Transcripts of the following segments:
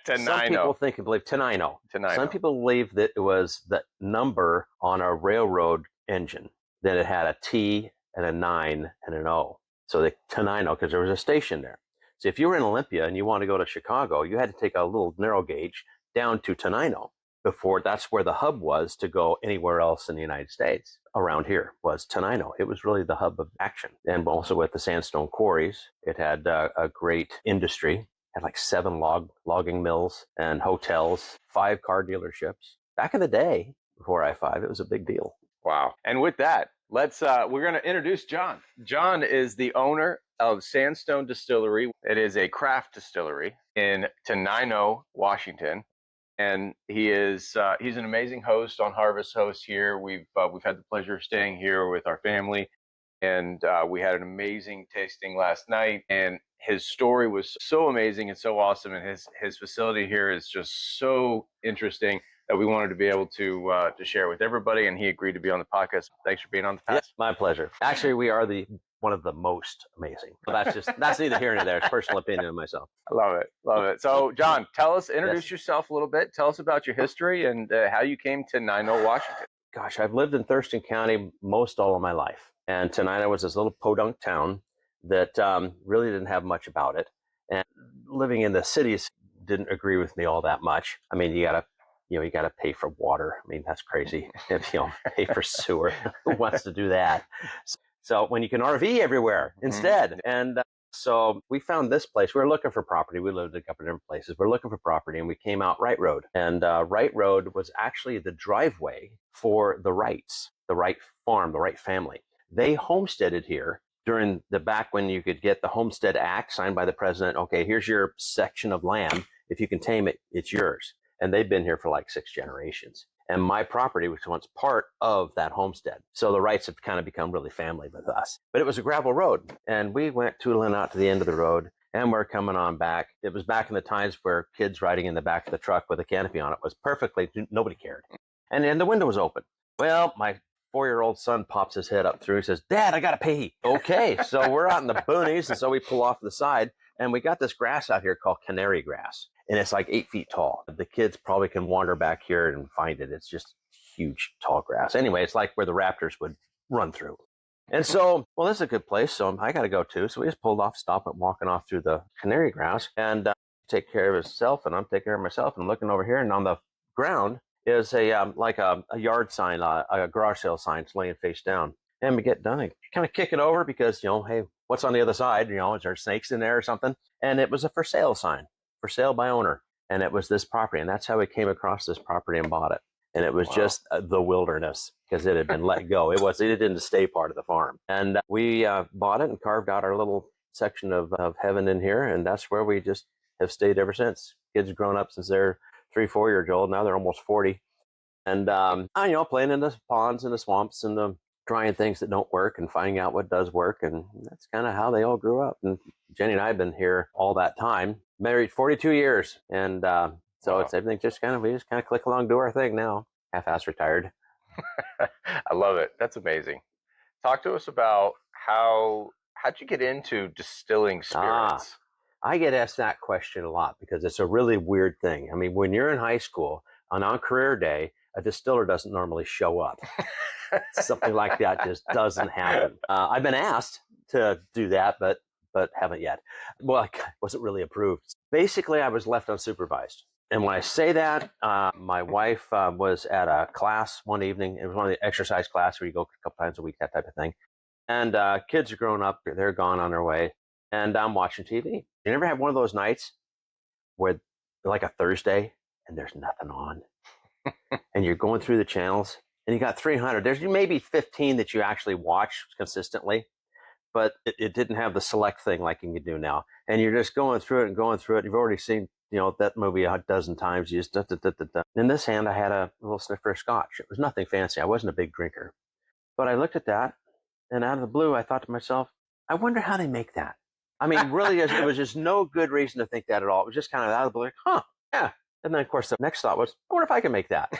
Some people believe Tenino. Some people believe that it was the number on a railroad engine, that it had a T and a 9 and an O. So the Tenino, because there was a station there. So if you were in Olympia and you want to go to Chicago, you had to take a little narrow gauge down to Tenino before. That's where the hub was to go anywhere else in the United States. Around here was Tenino. It was really the hub of action. And also with the Sandstone quarries, it had a great industry. Had like 7 logging mills and hotels, 5 car dealerships. Back in the day, before I-5, it was a big deal. Wow. And with that, we're going to introduce John. John is the owner of Sandstone Distillery. It is a craft distillery in Tenino, Washington. And he's an amazing host on Harvest Host here. We've had the pleasure of staying here with our family, and we had an amazing tasting last night. And his story was so amazing and so awesome, and his facility here is just so interesting that we wanted to be able to share with everybody. And he agreed to be on the podcast. Thanks for being on the podcast. Yes, my pleasure. Actually, we are one of the most amazing. But that's neither here nor there. It's personal opinion of myself. I love it. So, John, introduce yourself a little bit. Tell us about your history and how you came to Tenino, Washington. Gosh, I've lived in Thurston County most all of my life. And Tenino was this little podunk town that really didn't have much about it. And living in the cities didn't agree with me all that much. I mean, you gotta pay for water. I mean, that's crazy. If you don't pay for sewer, who wants to do that? So when you can RV everywhere instead. Mm-hmm. And so we found this place. We were looking for property. We lived in a couple of different places. We're looking for property, and we came out Wright Road. And Wright Road was actually the driveway for the Wrights, the Wright farm, the Wright family. They homesteaded here during the back when you could get the Homestead Act signed by the president. Okay, here's your section of land. If you can tame it, it's yours. And they've been here for like 6 generations. And my property was once part of that homestead. So the Wrights have kind of become really family with us. But it was a gravel road. And we went tootling out to the end of the road, and we're coming on back. It was back in the times where kids riding in the back of the truck with a canopy on it was perfectly, nobody cared. And the window was open. Well, my 4-year-old son pops his head up through. He says, "Dad, I got to pee." Okay, so we're out in the boonies, and so we pull off to the side, and we got this grass out here called canary grass. And it's like 8 feet tall. The kids probably can wander back here and find it. It's just huge, tall grass. Anyway, it's like where the raptors would run through. And so, well, this is a good place, so I got to go too. So we just pulled off, stopped and walking off through the canary grass, and take care of himself, and I'm taking care of myself. And I'm looking over here, and on the ground is a yard sign, a garage sale sign. It's laying face down. And we get done and kind of kick it over because, hey, what's on the other side? Is there snakes in there or something? And it was a for sale sign. For sale by owner, and it was this property, and that's how we came across this property and bought it. And it was just the wilderness because it had been let go. It didn't stay part of the farm, and we bought it and carved out our little section of heaven in here, and that's where we just have stayed ever since. Kids have grown up since they're 3-4 years old. Now they're almost 40, and playing in the ponds and the swamps and the trying things that don't work and finding out what does work, and that's kind of how they all grew up. And Jenny and I have been here all that time. Married 42 years, and so it's everything we just kind of click along, do our thing now. Half-ass retired. I love it. That's amazing. Talk to us about how'd you get into distilling spirits? I get asked that question a lot because it's a really weird thing. I mean, when you're in high school on career day, a distiller doesn't normally show up. Something like that just doesn't happen. I've been asked to do that, but haven't yet. Well, I wasn't really approved. Basically, I was left unsupervised. And when I say that, my wife was at a class one evening. It was one of the exercise classes where you go a couple times a week, that type of thing. And kids are grown up. They're gone on their way. And I'm watching TV. You never have one of those nights where, like a Thursday, and there's nothing on? And you're going through the channels, and you got 300. There's maybe 15 that you actually watch consistently. But it didn't have the select thing like you can do now. And you're just going through it and going through it. You've already seen, that movie a dozen times. You just In this hand, I had a little sniffer of scotch. It was nothing fancy. I wasn't a big drinker. But I looked at that, and out of the blue, I thought to myself, I wonder how they make that. I mean, really, it was just no good reason to think that at all. It was just kind of out of the blue, yeah. And then, of course, the next thought was, I wonder if I can make that.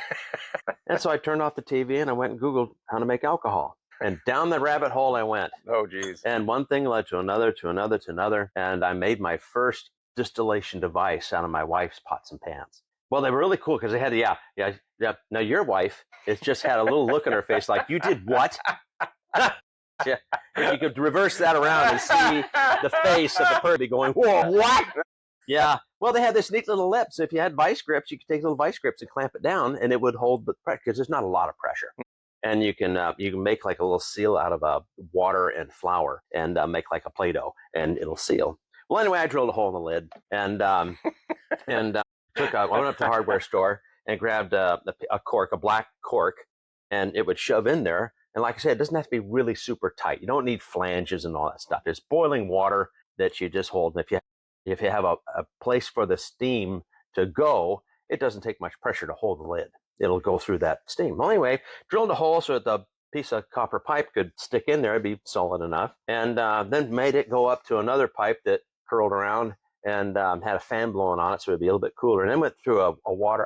And so I turned off the TV, and I went and Googled how to make alcohol. And down the rabbit hole I went. Oh, geez. And one thing led to another, to another, to another. And I made my first distillation device out of my wife's pots and pans. Well, they were really cool because they had, yeah. Now your wife has just had a little look on her face like, you did what? Yeah. If you could reverse that around and see the face of the person going, whoa, what? Yeah. Well, they had this neat little lip. So if you had vice grips, you could take little vice grips and clamp it down, and it would hold the pressure because there's not a lot of pressure. And you can make like a little seal out of water and flour and make like a Play-Doh, and it'll seal. Well, anyway, I drilled a hole in the lid and I went up to a hardware store and grabbed a cork, a black cork, and it would shove in there. And like I said, it doesn't have to be really super tight. You don't need flanges and all that stuff. It's boiling water that you just hold. And if you have a place for the steam to go, it doesn't take much pressure to hold the lid. It'll go through that steam. Well, anyway, drilled a hole so that the piece of copper pipe could stick in there. It'd be solid enough. And then made it go up to another pipe that curled around and had a fan blowing on it so it'd be a little bit cooler. And then went through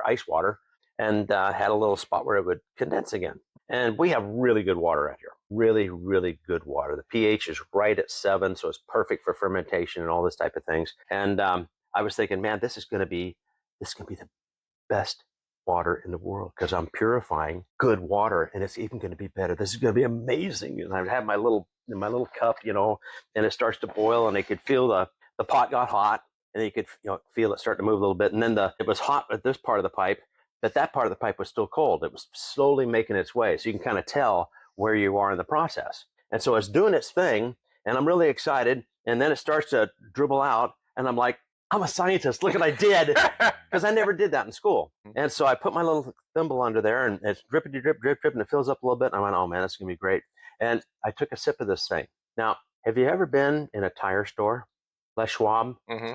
ice water, and had a little spot where it would condense again. And we have really good water out here. Really, really good water. The pH is right at 7, so it's perfect for fermentation and all this type of things. And I was thinking, man, this is going to be the best water in the world because I'm purifying good water, and it's even going to be better. This is going to be amazing. And I have my little cup, and it starts to boil, and I could feel the pot got hot, and you could feel it start to move a little bit. And then it was hot at this part of the pipe, but that part of the pipe was still cold. It was slowly making its way. So you can kind of tell where you are in the process. And so it's doing its thing, and I'm really excited. And then it starts to dribble out, and I'm like, I'm a scientist. Look what I did. Because I never did that in school. And so I put my little thimble under there, and it's drippity drip, drip, drip, and it fills up a little bit. And I went, oh man, that's going to be great. And I took a sip of this thing. Now, have you ever been in a tire store? Les Schwab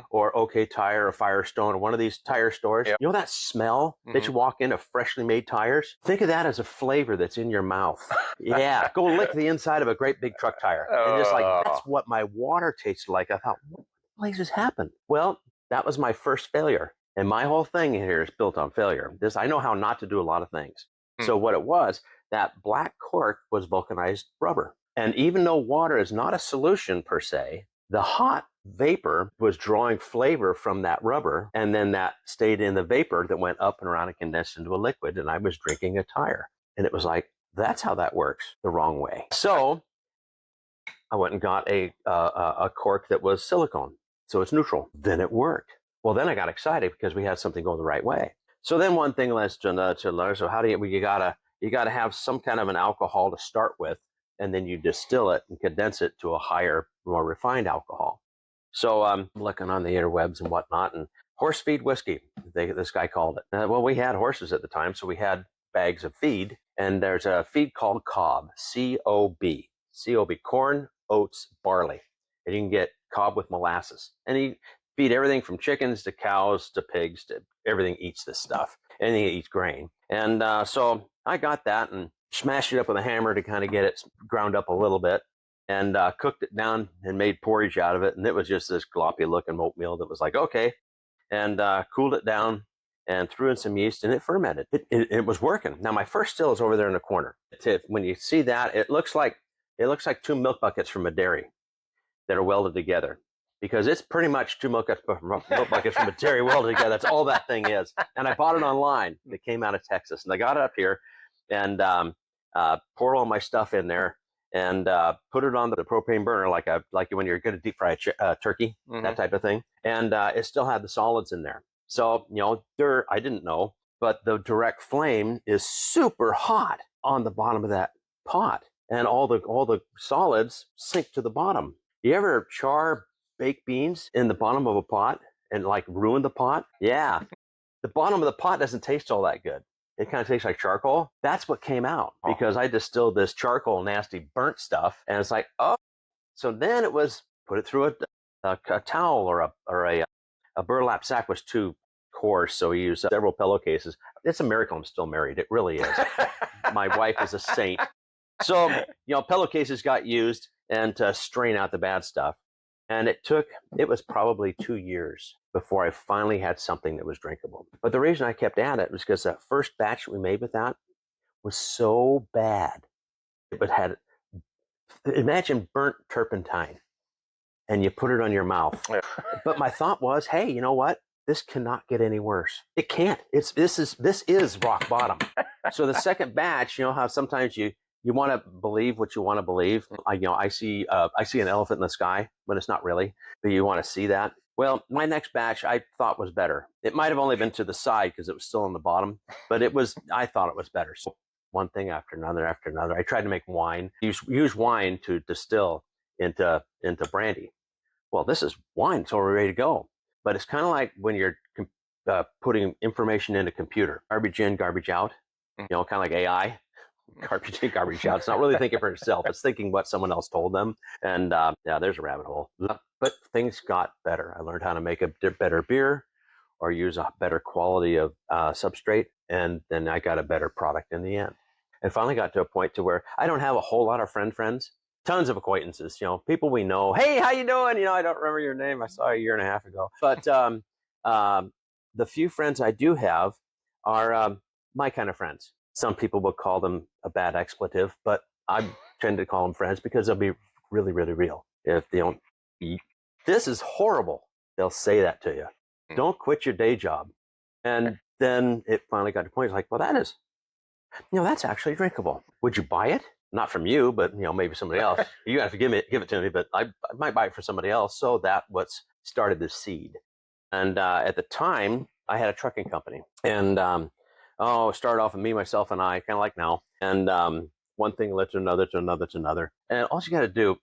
or OK Tire or Firestone or one of these tire stores. Yep. You know that smell that you walk in of freshly made tires? Think of that as a flavor that's in your mouth. Yeah, go lick the inside of a great big truck tire. And just like, that's what my water tasted like. I thought, what places happened? Well, that was my first failure. And my whole thing here is built on failure. I know how not to do a lot of things. So what it was, that black cork was vulcanized rubber. And even though water is not a solution per se, the hot vapor was drawing flavor from that rubber, and then that stayed in the vapor that went up and around and condensed into a liquid, and I was drinking a tire. And it was like, that's how that works the wrong way. So I went and got a cork that was silicone, so it's neutral. Then it worked. Well, then I got excited because we had something going the right way. So then one thing leads to another. So how do you gotta have some kind of an alcohol to start with, and then you distill it and condense it to a higher, more refined alcohol. So I'm looking on the interwebs and whatnot, and horse feed whiskey, this guy called it. Well, we had horses at the time, so we had bags of feed, and there's a feed called cob, C-O-B, C-O-B, corn, oats, barley. And you can get cob with molasses. And you feed everything from chickens to cows to pigs to everything eats this stuff. Anything that eats grain. And so I got that and smashed it up with a hammer to kind of get it ground up a little bit, and cooked it down and made porridge out of it. And it was just this gloppy looking oatmeal that was like, okay, and cooled it down and threw in some yeast, and it fermented. It was working. Now my first still is over there in the corner. When you see that, it looks like 2 milk buckets from a dairy that are welded together, because it's pretty much 2 milk buckets from a dairy welded together. That's all that thing is. And I bought it online. It came out of Texas, and I got it up here and poured all my stuff in there and put it on the propane burner like when you're going to deep fry a turkey, that type of thing. And it still had the solids in there. So, I didn't know, but the direct flame is super hot on the bottom of that pot, and all the solids sink to the bottom. You ever char baked beans in the bottom of a pot and like ruin the pot? Yeah. The bottom of the pot doesn't taste all that good. It kind of tastes like charcoal. That's what came out because I distilled this charcoal, nasty, burnt stuff. And it's like, oh, so then it was put it through a towel or a burlap sack was too coarse. So we used several pillowcases. It's a miracle I'm still married. It really is. My wife is a saint. So, pillowcases got used and to strain out the bad stuff. And it was probably 2 years before I finally had something that was drinkable. But the reason I kept at it was because that first batch that we made with that was so bad. Imagine burnt turpentine. and you put it on your mouth. Yeah. But my thought was, hey, you know what? This cannot get any worse. It can't. This is rock bottom. So the second batch, you know how sometimes you want to believe what you want to believe. I see an elephant in the sky when it's not really, but you want to see that. Well, my next batch I thought was better. It might have only been to the side because it was still on the bottom, but I thought it was better. So one thing after another after another. I tried to make wine. Use wine to distill into brandy. Well, this is wine. It's already ready to go. But it's kind of like when you're putting information in a computer, garbage in, garbage out. You know, kind of like AI, garbage in, garbage out. It's not really thinking for itself. It's thinking what someone else told them. And yeah, there's a rabbit hole. But things got better. I learned how to make a better beer or use a better quality of substrate. And then I got a better product in the end. And finally got to a point to where I don't have a whole lot of friends. Tons of acquaintances, you know, people we know. Hey, how you doing? You know, I don't remember your name. I saw you a year and a half ago. But the few friends I do have are my kind of friends. Some people would call them a bad expletive, but I tend to call them friends because they'll be really, really real. If they don't eat, this is horrible, they'll say that to you. Don't quit your day job. And then it finally got to the point, it's like, well, that's actually drinkable. Would you buy it? Not from you, but you know, maybe somebody else. You have to give it to me, but I might buy it for somebody else. So that what's started the seed. And at the time, I had a trucking company, and it started off with me, myself, and I, kind of like now. And one thing led to another, to another, to another. And all you got to do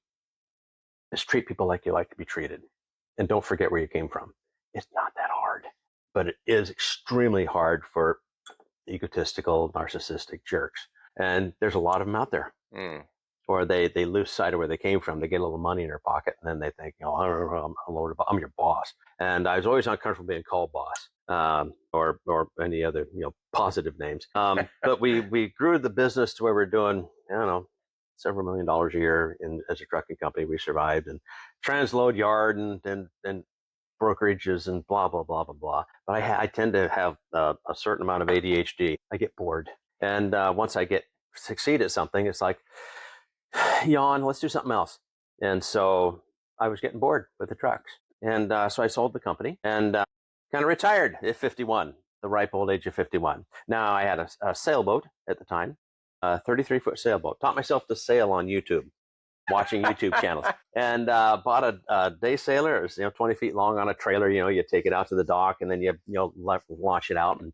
is treat people like you like to be treated, and don't forget where you came from. It's not that hard, but it is extremely hard for egotistical, narcissistic jerks. And there's a lot of them out there. Or they lose sight of where they came from. They get a little money in their pocket, and then they think, I'm your boss. And I was always uncomfortable being called boss, or any other positive names. But we grew the business to where we're doing, I don't know, several $1 million a year as a trucking company. We survived, and transload yard and brokerages and blah blah blah blah blah. But I tend to have a certain amount of ADHD. I get bored, and once I succeed at something, it's like, yawn, let's do something else. And so I was getting bored with the trucks, and so I sold the company and kind of retired at 51, the ripe old age of 51. Now I had a sailboat at the time, a 33-foot sailboat. Taught myself to sail on YouTube, watching YouTube channels, and bought a day sailor. It was 20 feet long on a trailer. You take it out to the dock, and then you launch it out, and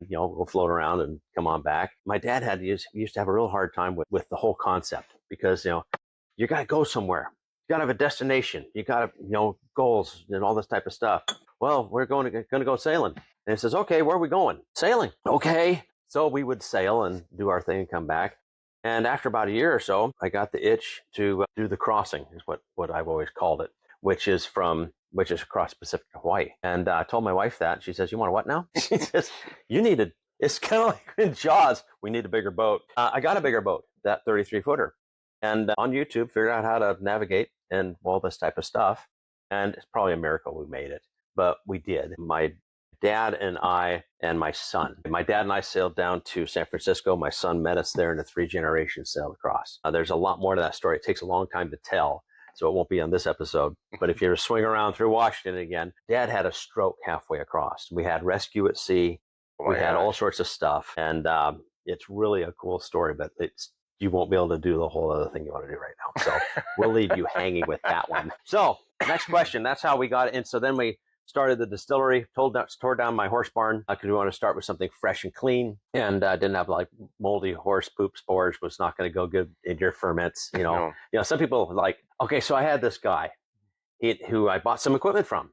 we'll float around and come on back. My dad used to have a real hard time with the whole concept, because you got to go somewhere. You got to have a destination. You got to goals and all this type of stuff. Well, we're going to go sailing. And he says, okay, where are we going? Sailing. Okay. So we would sail and do our thing and come back. And after about a year or so, I got the itch to do the crossing, is what I've always called it, which is across Pacific Hawaii. And I told my wife that. She says, you want a what now? She says, it's kind of like in Jaws, we need a bigger boat. I got a bigger boat, that 33-footer. And on YouTube, figured out how to navigate and all this type of stuff. And it's probably a miracle we made it, but we did. My dad and I and my son. My dad and I sailed down to San Francisco. My son met us there, and the 3 generations sailed across. There's a lot more to that story. It takes a long time to tell, so it won't be on this episode. But if you swing around through Washington again, Dad had a stroke halfway across. We had rescue at sea. We had all sorts of stuff. And it's really a cool story, but you won't be able to do the whole other thing you want to do right now. So we'll leave you hanging with that one. So next question. That's how we got it. And so then we started the distillery, tore down my horse barn because we wanted to start with something fresh and clean, and didn't have like moldy horse poop spores. Was not going to go good in your ferments. Some people are like, okay, so I had this guy who I bought some equipment from,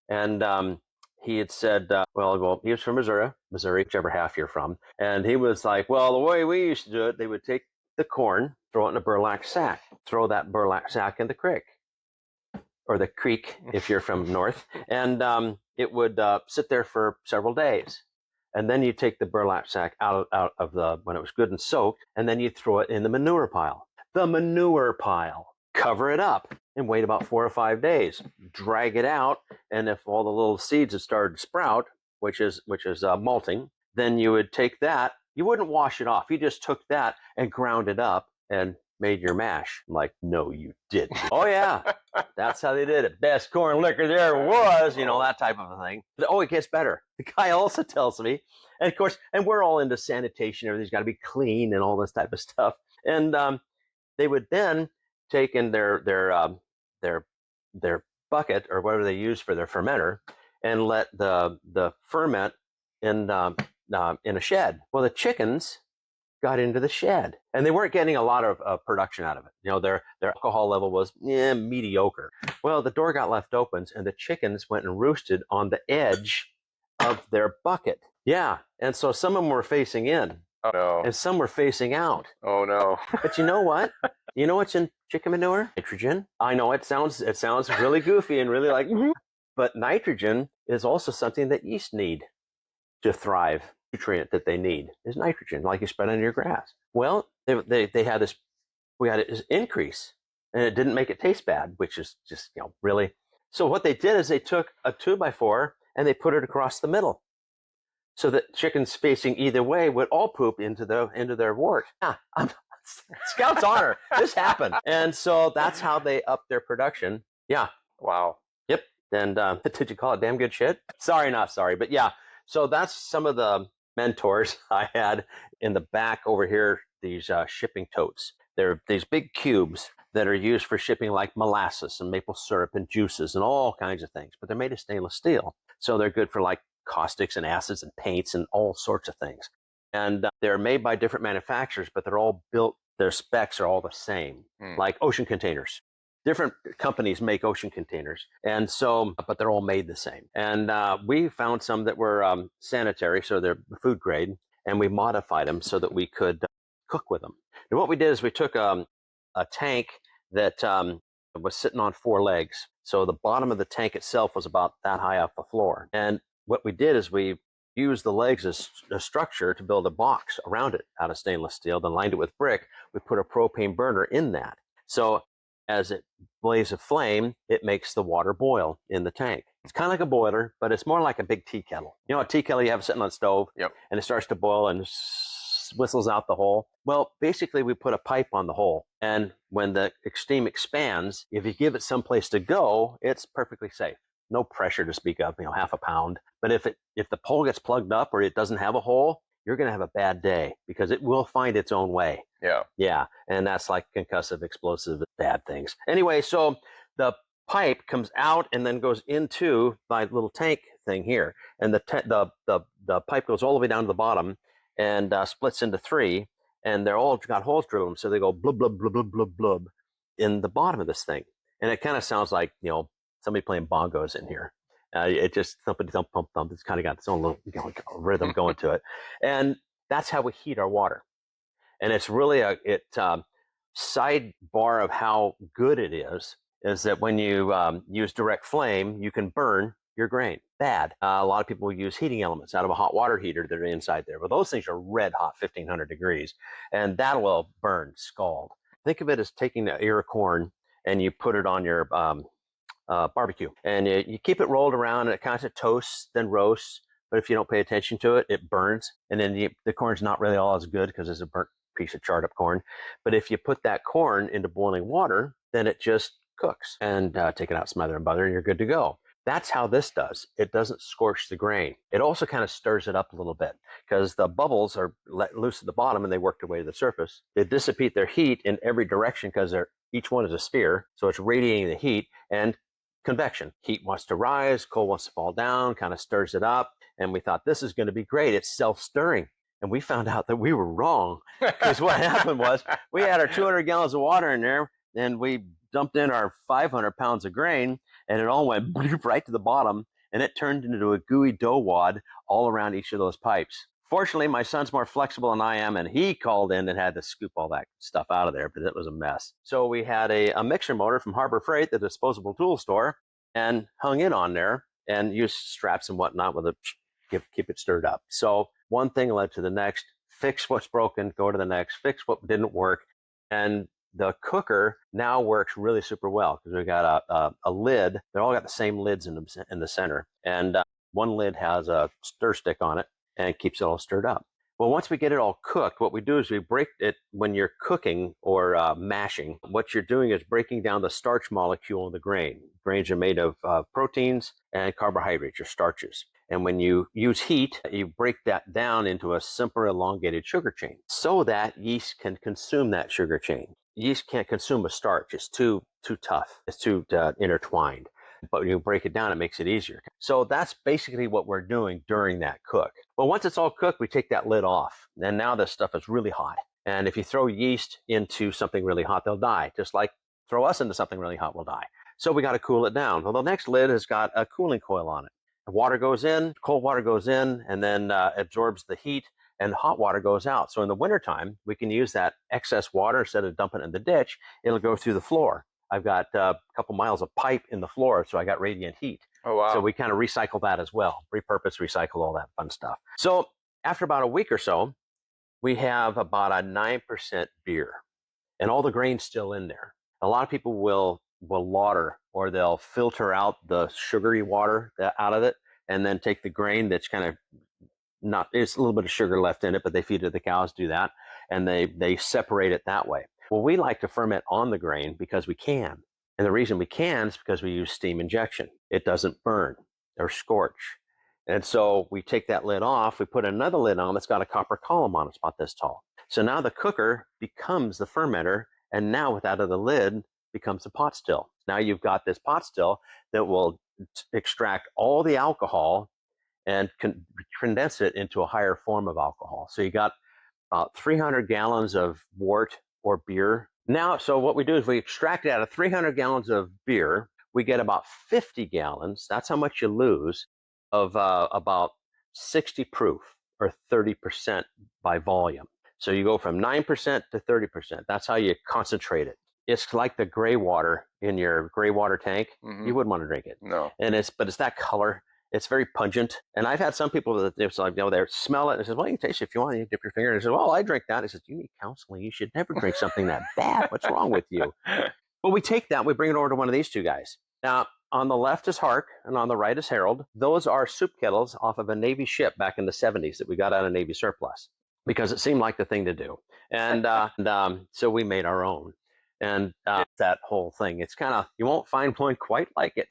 and he had said, well, he was from Missouri, whichever half you're from, and he was like, well, the way we used to do it, they would take the corn, throw it in a burlap sack, throw that burlap sack in the creek, or the creek if you're from north, and it would sit there for several days. And then you take the burlap sack out of when it was good and soaked, and then you throw it in the manure pile. Cover it up, and wait about 4 or 5 days. Drag it out, and if all the little seeds had started to sprout, which is malting, then you would take that. You wouldn't wash it off. You just took that and ground it up and made your mash. I'm like, no, you didn't. Oh, yeah, that's how they did it. Best corn liquor there was, that type of a thing. But, oh, it gets better. The guy also tells me, and of course, and we're all into sanitation. Everything's got to be clean and all this type of stuff. And they would then take in their bucket or whatever they use for their fermenter and let the ferment in a shed. Well, the chickens got into the shed, and they weren't getting a lot of production out of it. Their alcohol level was mediocre. Well, the door got left open, and the chickens went and roosted on the edge of their bucket. Yeah, and so some of them were facing in. Oh no. And some were facing out. Oh no. But you know what? You know what's in chicken manure? Nitrogen. I know it sounds really goofy and really like, but nitrogen is also something that yeast need to thrive. Nutrient that they need is nitrogen, like you spread on your grass. Well, they had this, we had this increase, and it didn't make it taste bad, which is just really. So what they did is they took a 2x4 and they put it across the middle, so that chickens facing either way would all poop into their wort. Yeah, Scout's honor. This happened, and so that's how they upped their production. Yeah. Wow. Yep. And did you call it damn good shit? Sorry, not sorry, but yeah. So that's some of the mentors I had in the back over here. These shipping totes. They're these big cubes that are used for shipping like molasses and maple syrup and juices and all kinds of things. But they're made of stainless steel, so they're good for like caustics and acids and paints and all sorts of things. And they're made by different manufacturers, but they're all built, their specs are all the same, like ocean containers. Different companies make ocean containers, and so, but they're all made the same. And we found some that were sanitary, so they're food grade, and we modified them so that we could cook with them. And what we did is we took a tank that was sitting on 4 legs. So the bottom of the tank itself was about that high off the floor. And what we did is we used the legs as a structure to build a box around it out of stainless steel, then lined it with brick. We put a propane burner in that. So as it blazes a flame, it makes the water boil in the tank. It's kind of like a boiler, but it's more like a big tea kettle. You know, a tea kettle you have sitting on the stove, Yep. And it starts to boil and whistles out the hole. Well, basically we put a pipe on the hole, and when the steam expands, if you give it someplace to go, it's perfectly safe. No pressure to speak of, half a pound. But if the hole gets plugged up or it doesn't have a hole, you're going to have a bad day because it will find its own way. Yeah. Yeah. And that's like concussive, explosive, bad things. Anyway, so the pipe comes out and then goes into my little tank thing here. And the pipe goes all the way down to the bottom and splits into 3. And they're all got holes drilled in them. So they go blub, blub, blub, blub, blub, blub in the bottom of this thing. And it kind of sounds like, somebody playing bongos in here. It just thumpity thump pump thump. It's kind of got its own little rhythm going to it, and that's how we heat our water. And it's really sidebar of how good it is that when you use direct flame, you can burn your grain. Bad. A lot of people use heating elements out of a hot water heater that are inside there, but those things are red hot, 1500 degrees, and that will burn, scald. Think of it as taking the ear of corn and you put it on your barbecue, and you keep it rolled around, and it kind of toasts, then roasts. But if you don't pay attention to it, it burns, and then the corn's not really all as good because it's a burnt piece of charred up corn. But if you put that corn into boiling water, then it just cooks, and take it out, smother and butter, and you're good to go. That's how this does. It doesn't scorch the grain. It also kind of stirs it up a little bit because the bubbles are let loose at the bottom and they work their way to the surface. They dissipate their heat in every direction because each one is a sphere, so it's radiating the heat, and convection. Heat wants to rise, cold wants to fall down, kind of stirs it up. And we thought, this is going to be great. It's self-stirring. And we found out that we were wrong, because what happened was we had our 200 gallons of water in there, and we dumped in our 500 pounds of grain, and it all went right to the bottom, and it turned into a gooey dough wad all around each of those pipes. Fortunately, my son's more flexible than I am, and he called in and had to scoop all that stuff out of there, but it was a mess. So we had a mixer motor from Harbor Freight, the disposable tool store, and hung it on there and used straps and whatnot with it, keep it stirred up. So one thing led to the next. Fix what's broken, go to the next. Fix what didn't work. And the cooker now works really super well because we've got a lid. They all got the same lids in the center. And one lid has a stir stick on it and keeps it all stirred up. Well, once we get it all cooked, what we do is we break it when you're cooking or mashing. What you're doing is breaking down the starch molecule in the grain. Grains are made of proteins and carbohydrates or starches. And when you use heat, you break that down into a simpler elongated sugar chain so that yeast can consume that sugar chain. Yeast can't consume a starch. It's too tough. It's too intertwined. But when you break it down, it makes it easier. So that's basically what we're doing during that cook. But once it's all cooked, we take that lid off. And now this stuff is really hot. And if you throw yeast into something really hot, they'll die. Just like throw us into something really hot, we'll die. So we got to cool it down. Well, the next lid has got a cooling coil on it. The water goes in, cold water goes in, and then absorbs the heat, and hot water goes out. So in the wintertime, we can use that excess water instead of dumping it in the ditch. It'll go through the floor. I've got a couple miles of pipe in the floor, so I got radiant heat. Oh, wow. So we kind of recycle that as well, repurpose, recycle, all that fun stuff. So after about a week or so, we have about a 9% beer, and all the grain's still in there. A lot of people will lauter, or they'll filter out the sugary water out of it, and then take the grain that's kind of not, it's a little bit of sugar left in it, but they feed it to the cows, do that, and they separate it that way. Well, we like to ferment on the grain because we can. And the reason we can is because we use steam injection. It doesn't burn or scorch. And so we take that lid off, we put another lid on that's got a copper column on it, it's about this tall. So now the cooker becomes the fermenter, and now without the lid becomes a pot still. Now you've got this pot still that will extract all the alcohol and condense it into a higher form of alcohol. So you got about 300 gallons of wort or beer. Now, so what we do is we extract it out of 300 gallons of beer. We get about 50 gallons. That's how much you lose of about 60 proof, or 30% by volume. So you go from 9% to 30%. That's how you concentrate it. It's like the gray water in your gray water tank. Mhm. You wouldn't want to drink it. No. But it's that color. It's very pungent. And I've had some people that it's like, they smell it and says, well, you can taste it if you want. You dip your finger. And I says, well, I drink that. I says, you need counseling. You should never drink something that bad. What's wrong with you? But we take that, we bring it over to one of these two guys. Now, on the left is Hark, and on the right is Harold. Those are soup kettles off of a Navy ship back in the 70s that we got out of Navy surplus because it seemed like the thing to do. And so we made our own. And that whole thing, it's kind of, you won't find one quite like it.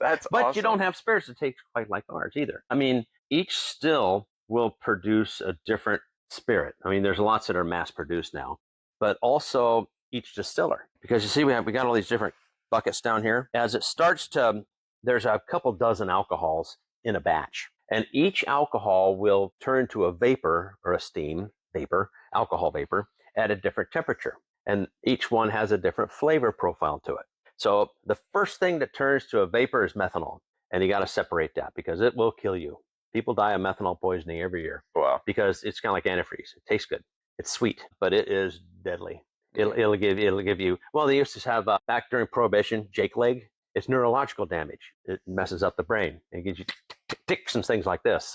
But awesome. You don't have spares that taste quite like ours either. I mean, each still will produce a different spirit. I mean, there's lots that are mass produced now, but also each distiller. Because you see, we got all these different buckets down here. As it starts to, there's a couple dozen alcohols in a batch, and each alcohol will turn to a vapor or a steam vapor, alcohol vapor, at a different temperature. And each one has a different flavor profile to it. So the first thing that turns to a vapor is methanol, and you got to separate that because it will kill you. People die of methanol poisoning every year. Wow. Because it's kind of like antifreeze. It tastes good. It's sweet, but it is deadly. It'll give you. Well, they used to have back during Prohibition, Jake leg. It's neurological damage. It messes up the brain. It gives you tics and things like this.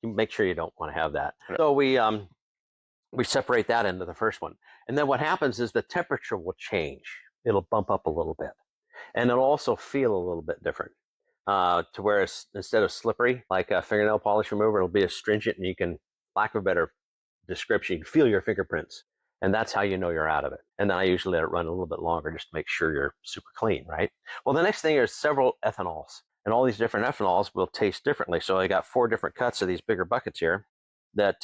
Make sure you don't want to have that. So we separate that into the first one, and then what happens is the temperature will change. It'll bump up a little bit, and it'll also feel a little bit different. To where instead of slippery like a fingernail polish remover, it'll be astringent, and you can, lack of a better description, you can feel your fingerprints, and that's how you know you're out of it. And then I usually let it run a little bit longer just to make sure you're super clean, right? Well, the next thing is several ethanols, and all these different ethanols will taste differently. So I got 4 different cuts of these bigger buckets here that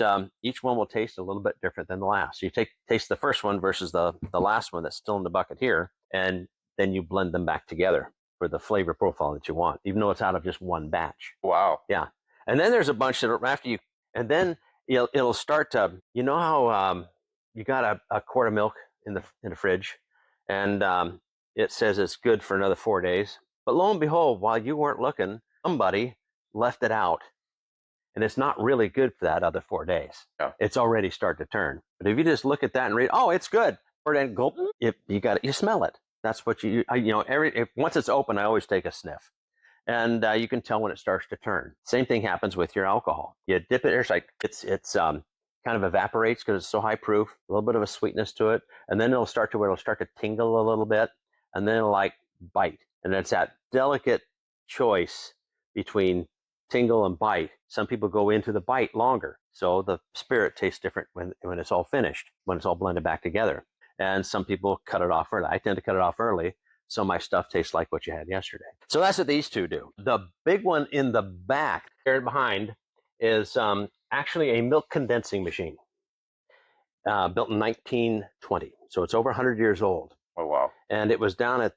each one will taste a little bit different than the last. So you taste the first one versus the last one that's still in the bucket here, and then you blend them back together for the flavor profile that you want, even though it's out of just one batch. Wow. Yeah. And then there's a bunch that after you, and then it'll start to, you know how you got a quart of milk in the fridge, and it says it's good for another 4 days. But lo and behold, while you weren't looking, somebody left it out, and it's not really good for that other 4 days. Yeah. It's already started to turn. But if you just look at that and read, oh, it's good, or then gulp, if you got it, you smell it. That's what once it's open, I always take a sniff, and you can tell when it starts to turn. Same thing happens with your alcohol. You dip it, it's kind of evaporates because it's so high proof, a little bit of a sweetness to it, and then it'll start to tingle a little bit, and then it'll like bite, and it's that delicate choice between tingle and bite. Some people go into the bite longer. So the spirit tastes different when it's all finished, when it's all blended back together. And some people cut it off early. I tend to cut it off early, so my stuff tastes like what you had yesterday. So that's what these two do. The big one in the back, there behind, is actually a milk condensing machine, built in 1920. So it's over 100 years old. Oh, wow. And it was down at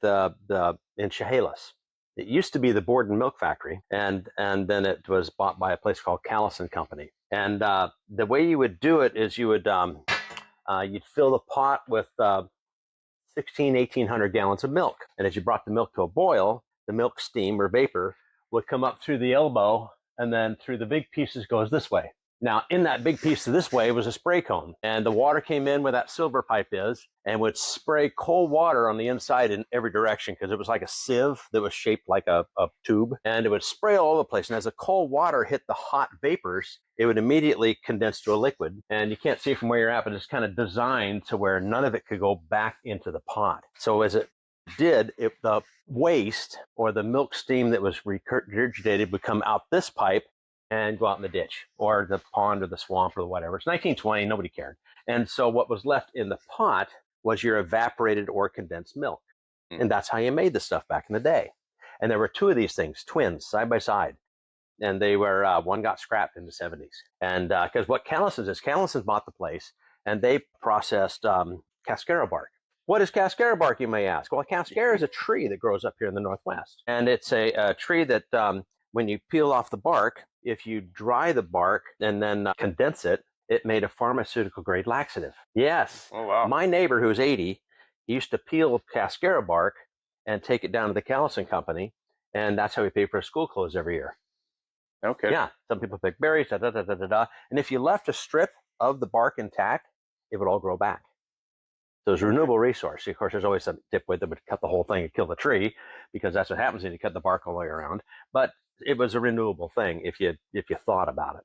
in Chehalis. It used to be the Borden Milk Factory, and then it was bought by a place called Callison Company. And the way you would do it is you'd fill the pot with 1,800 gallons of milk. And as you brought the milk to a boil, the milk steam or vapor would come up through the elbow, and then through the big pieces goes this way. Now, in that big piece of this way was a spray cone, and the water came in where that silver pipe is and would spray cold water on the inside in every direction, because it was like a sieve that was shaped like a tube, and it would spray all over the place. And as the cold water hit the hot vapors, it would immediately condense to a liquid. And you can't see from where you're at, but it's kind of designed to where none of it could go back into the pot. So as it did, if the waste or the milk steam that was regurgitated would come out this pipe and go out in the ditch or the pond or the swamp or whatever. It's 1920, nobody cared. And so what was left in the pot was your evaporated or condensed milk. And that's how you made the stuff back in the day. And there were two of these things, twins, side by side. And they were, one got scrapped in the 70s. And because what Callison's is, Callison's bought the place and they processed cascara bark. What is cascara bark, you may ask? Well, cascara is a tree that grows up here in the Northwest. And it's a tree that when you peel off the bark, if you dry the bark and then condense it, it made a pharmaceutical grade laxative. Yes. Oh, wow. My neighbor, who's 80, he used to peel cascara bark and take it down to the Callison Company, and that's how we pay for his school clothes every year. Okay. Yeah. Some people pick berries, da da da da da da. And if you left a strip of the bark intact, it would all grow back. So it's a renewable resource. Of course, there's always some dipwit that would cut the whole thing and kill the tree, because that's what happens when you cut the bark all the way around. But it was a renewable thing if you thought about it.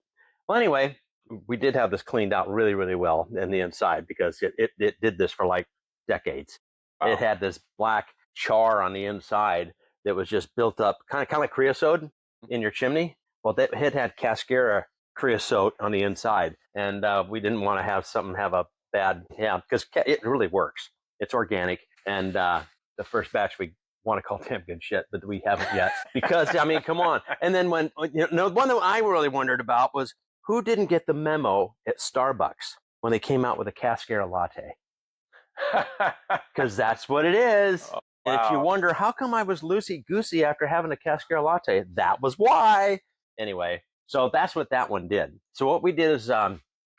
Well, anyway, we did have this cleaned out really, really well in the inside, because it did this for like decades. Wow. It had this black char on the inside that was just built up, kind of like creosote in your chimney. Well, it had cascara creosote on the inside, and we didn't want to have something have a bad, because it really works. It's organic, and the first batch we want to call damn good shit, but we haven't yet, because I mean, come on. And then when one that I really wondered about was who didn't get the memo at Starbucks when they came out with a cascara latte, because that's what it is. Oh, wow. And if you wonder how come I was loosey goosey after having a cascara latte, that was why. Anyway, so that's what that one did. So what we did is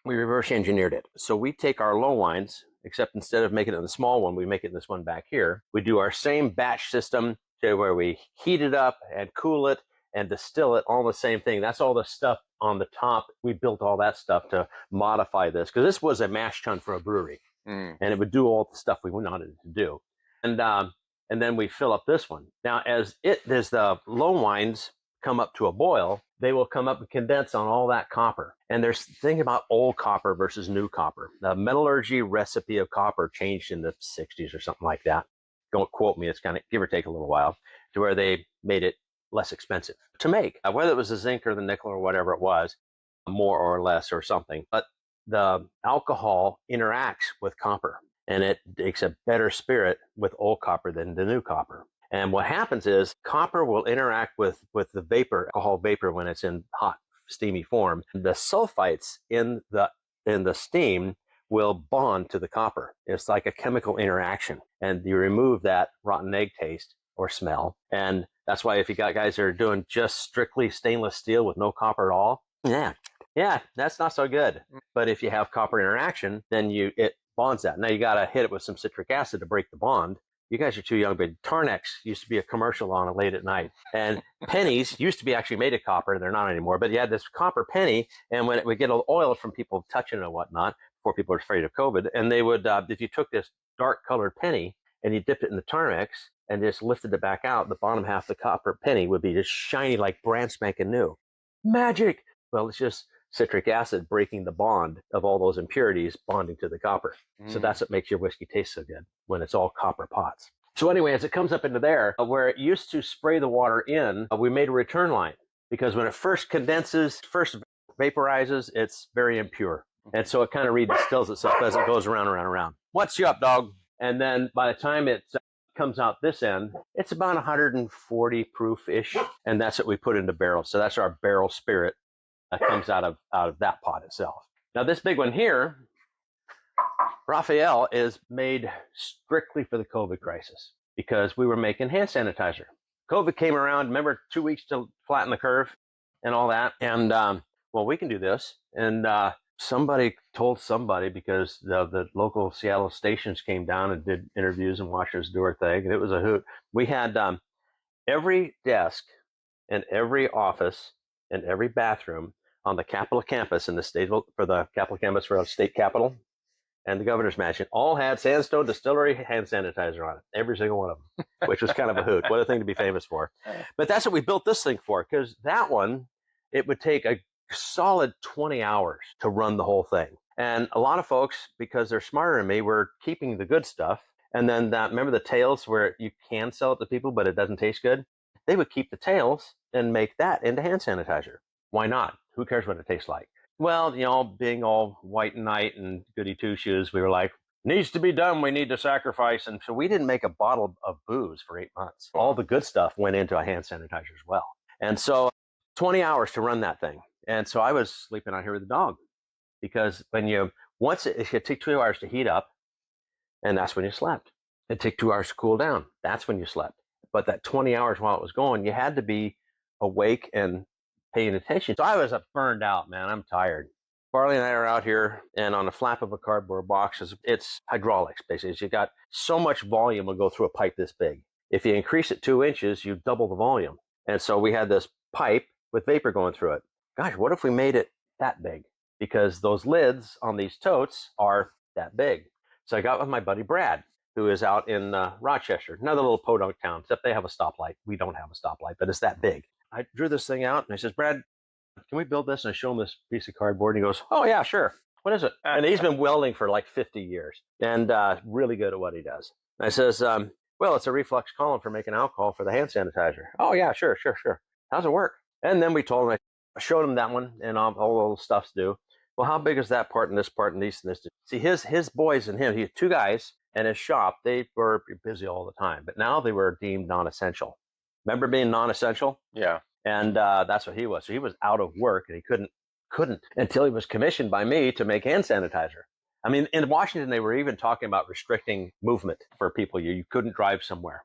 we reverse engineered it. So we take our low wines, except instead of making it in the small one, we make it in this one back here. We do our same batch system to where we heat it up and cool it and distill it, all the same thing. That's all the stuff on the top. We built all that stuff to modify this, because this was a mash tun for a brewery, and it would do all the stuff we wanted it to do. And then we fill up this one. Now, as the low wines come up to a boil, they will come up and condense on all that copper. And there's thinking about old copper versus new copper. The metallurgy recipe of copper changed in the 60s or something like that. Don't quote me. It's kind of give or take a little while, to where they made it less expensive to make, whether it was the zinc or the nickel or whatever it was, more or less or something. But the alcohol interacts with copper, and it makes a better spirit with old copper than the new copper. And what happens is copper will interact with the vapor, alcohol vapor, when it's in hot, steamy form. The sulfites in the steam will bond to the copper. It's like a chemical interaction, and you remove that rotten egg taste or smell. And that's why if you got guys that are doing just strictly stainless steel with no copper at all, yeah, that's not so good. But if you have copper interaction, then it bonds that. Now you got to hit it with some citric acid to break the bond. You guys are too young, but Tarnex used to be a commercial on it late at night. And pennies used to be actually made of copper. They're not anymore. But you had this copper penny, and when it would get oil from people touching it and whatnot, before people were afraid of COVID, and they would, if you took this dark colored penny and you dipped it in the Tarnex and just lifted it back out, the bottom half of the copper penny would be just shiny like brand spanking new. Magic! Well, it's just citric acid breaking the bond of all those impurities, bonding to the copper. So that's what makes your whiskey taste so good, when it's all copper pots. So anyway, as it comes up into there, where it used to spray the water in, we made a return line, because when it first condenses, first vaporizes, it's very impure. And so it kind of redistills itself as it goes around, around, around. What's you up, dog? And then by the time it comes out this end, it's about 140 proof-ish. And that's what we put into barrels. So that's our barrel spirit that comes out of that pot itself. Now this big one here, Raphael, is made strictly for the COVID crisis because we were making hand sanitizer. COVID came around, remember, 2 weeks to flatten the curve and all that. And well, we can do this. And somebody told somebody, because the local Seattle stations came down and did interviews and watched us do our thing. And it was a hoot. We had every desk and every office and every bathroom on the Capitol campus in the state, for the Capitol campus for the state capitol and the governor's mansion, all had Sandstone Distillery hand sanitizer on it, every single one of them, which was kind of a hoot. What a thing to be famous for. But that's what we built this thing for, because that one, it would take a solid 20 hours to run the whole thing. And a lot of folks, because they're smarter than me, were keeping the good stuff. And then remember the tails where you can sell it to people, but it doesn't taste good? They would keep the tails and make that into hand sanitizer. Why not? Who cares what it tastes like? Well, being all white knight and goody two shoes, we were like, needs to be done. We need to sacrifice. And so we didn't make a bottle of booze for 8 months. All the good stuff went into a hand sanitizer as well. And so 20 hours to run that thing. And so I was sleeping out here with the dog, because once it take 2 hours to heat up, and that's when you slept. It took 2 hours to cool down. That's when you slept. But that 20 hours while it was going, you had to be awake and paying attention. So I was burned out, man. I'm tired. Farley and I are out here, and on the flap of a cardboard box, it's hydraulics, basically. So you got so much volume will go through a pipe this big. If you increase it 2 inches, you double the volume. And so we had this pipe with vapor going through it. Gosh, what if we made it that big? Because those lids on these totes are that big. So I got with my buddy Brad, who is out in Rochester, another little podunk town, except they have a stoplight. We don't have a stoplight, but it's that big. I drew this thing out, and I says, Brad, can we build this? And I show him this piece of cardboard, and he goes, oh, yeah, sure. What is it? And he's been welding for like 50 years and really good at what he does. And I says, well, it's a reflux column for making alcohol for the hand sanitizer. Oh, yeah, sure. How's it work? And then we told him, I showed him that one and all the little stuff to do. Well, how big is that part and this part and this and this? See, his boys and him, he had 2 guys in his shop. They were busy all the time, but now they were deemed non-essential. Remember being non-essential? Yeah. And that's what he was. So he was out of work, and he couldn't until he was commissioned by me to make hand sanitizer. I mean, in Washington, they were even talking about restricting movement for people. You couldn't drive somewhere,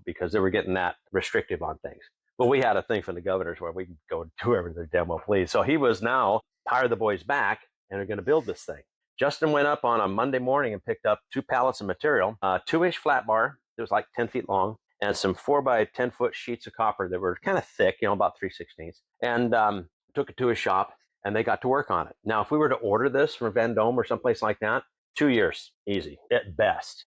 because they were getting that restrictive on things. Well, we had a thing from the governors where we could go do whatever the demo please. So he was now hired the boys back, and they're going to build this thing. Justin went up on a Monday morning and picked up 2 pallets of material, 2-inch flat bar. It was like 10 feet long, and some 4 by 10 foot sheets of copper that were kind of thick, about 3/16, and took it to his shop, and they got to work on it. Now, if we were to order this from Vendome or someplace like that, 2 years, easy, at best.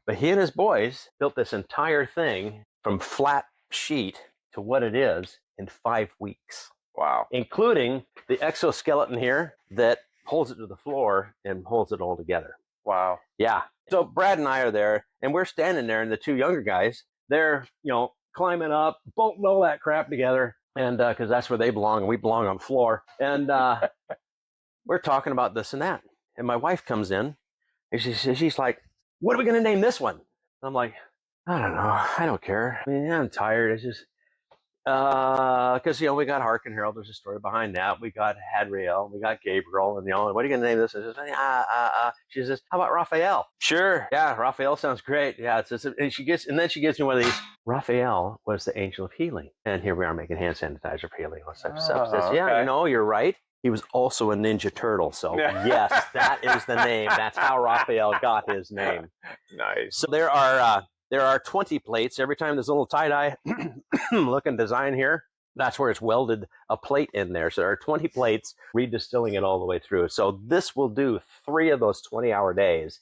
But he and his boys built this entire thing from flat sheet to what it is in 5 weeks. Wow. Including the exoskeleton here that holds it to the floor and holds it all together. Wow. Yeah. So Brad and I are there, and we're standing there, and the 2 younger guys, they're, climbing up, bolting all that crap together, and because that's where they belong, and we belong on the floor. And we're talking about this and that. And my wife comes in, and she's like, what are we going to name this one? And I'm like, I don't know. I don't care. I mean, I'm tired. It's just, because, we got Hark and Harold. There's a story behind that. We got Hadriel, we got Gabriel, and what are you going to name this? I says, she says, how about Raphael? Sure. Yeah, Raphael sounds great. Yeah. And she gives me one of these. Raphael was the angel of healing. And here we are making hand sanitizer for healing. Yeah, you're right. He was also a Ninja Turtle. So yes, that is the name. That's how Raphael got his name. Nice. So there are 20 plates. Every time there's a little tie-dye looking design here, that's where it's welded a plate in there. So there are 20 plates, redistilling it all the way through. So this will do 3 of those 20-hour days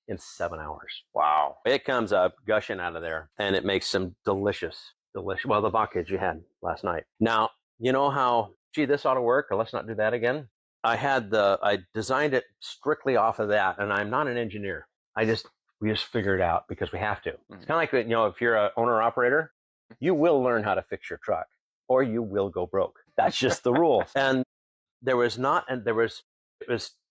in 7 hours. Wow. It comes up gushing out of there, and it makes some delicious, well, the vodka you had last night. Now, you know how, gee, this ought to work, or let's not do that again? I designed it strictly off of that, and I'm not an engineer. We just figure it out because we have to. It's kind of like, if you're an owner-operator, you will learn how to fix your truck, or you will go broke. That's just the rule. And there was not, and it was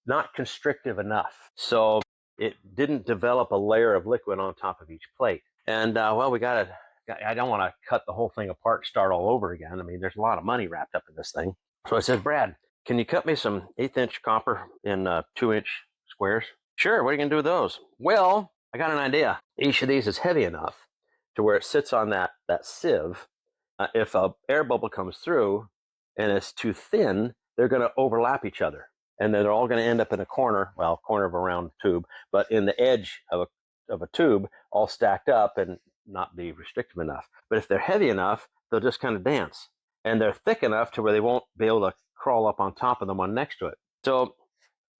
not constrictive enough. So it didn't develop a layer of liquid on top of each plate. And well, I don't want to cut the whole thing apart, start all over again. I mean, there's a lot of money wrapped up in this thing. So I said, Brad, can you cut me some 1/8" copper in 2" squares? Sure, what are you going to do with those? Well, I got an idea. Each of these is heavy enough to where it sits on that sieve. If a air bubble comes through and it's too thin, they're going to overlap each other. And then they're all going to end up in a corner of a round tube, but in the edge of a tube, all stacked up and not be restrictive enough. But if they're heavy enough, they'll just kind of dance. And they're thick enough to where they won't be able to crawl up on top of the one next to it. So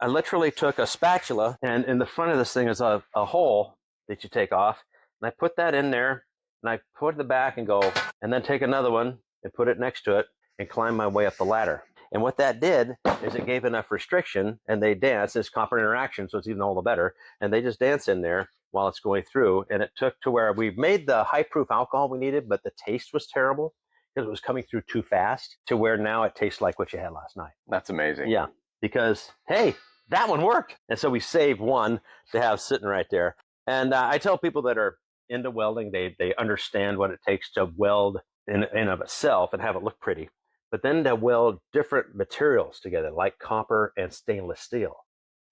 I literally took a spatula, and in the front of this thing is a hole that you take off. And I put that in there, and I put the back and go, and then take another one and put it next to it and climb my way up the ladder. And what that did is it gave enough restriction, and they dance. It's copper interaction, so it's even all the better. And they just dance in there while it's going through. And it took to where we made the high proof alcohol we needed, but the taste was terrible because it was coming through too fast, to where now it tastes like what you had last night. That's amazing. Yeah, because, hey, that one worked. And so we saved one to have sitting right there. And I tell people that are into welding, they understand what it takes to weld in of itself and have it look pretty. But then to weld different materials together, like copper and stainless steel,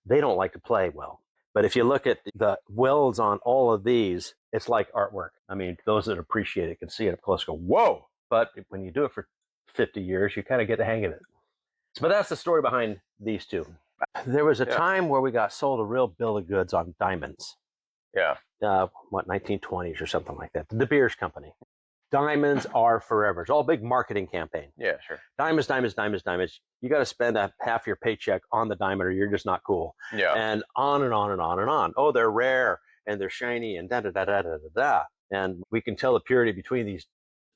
they don't like to play well. But if you look at the welds on all of these, it's like artwork. I mean, those that appreciate it can see it up close and go, whoa! But when you do it for 50 years, you kind of get the hang of it. But that's the story behind these two. There was a time where we got sold a real bill of goods on diamonds. Yeah. 1920s or something like that. The De Beers Company. Diamonds are forever. It's all a big marketing campaign. Yeah, sure. Diamonds, diamonds, diamonds, diamonds. You got to spend half your paycheck on the diamond or you're just not cool. Yeah. And on and on and on and on. Oh, they're rare and they're shiny and da-da-da-da-da-da. And we can tell the purity between these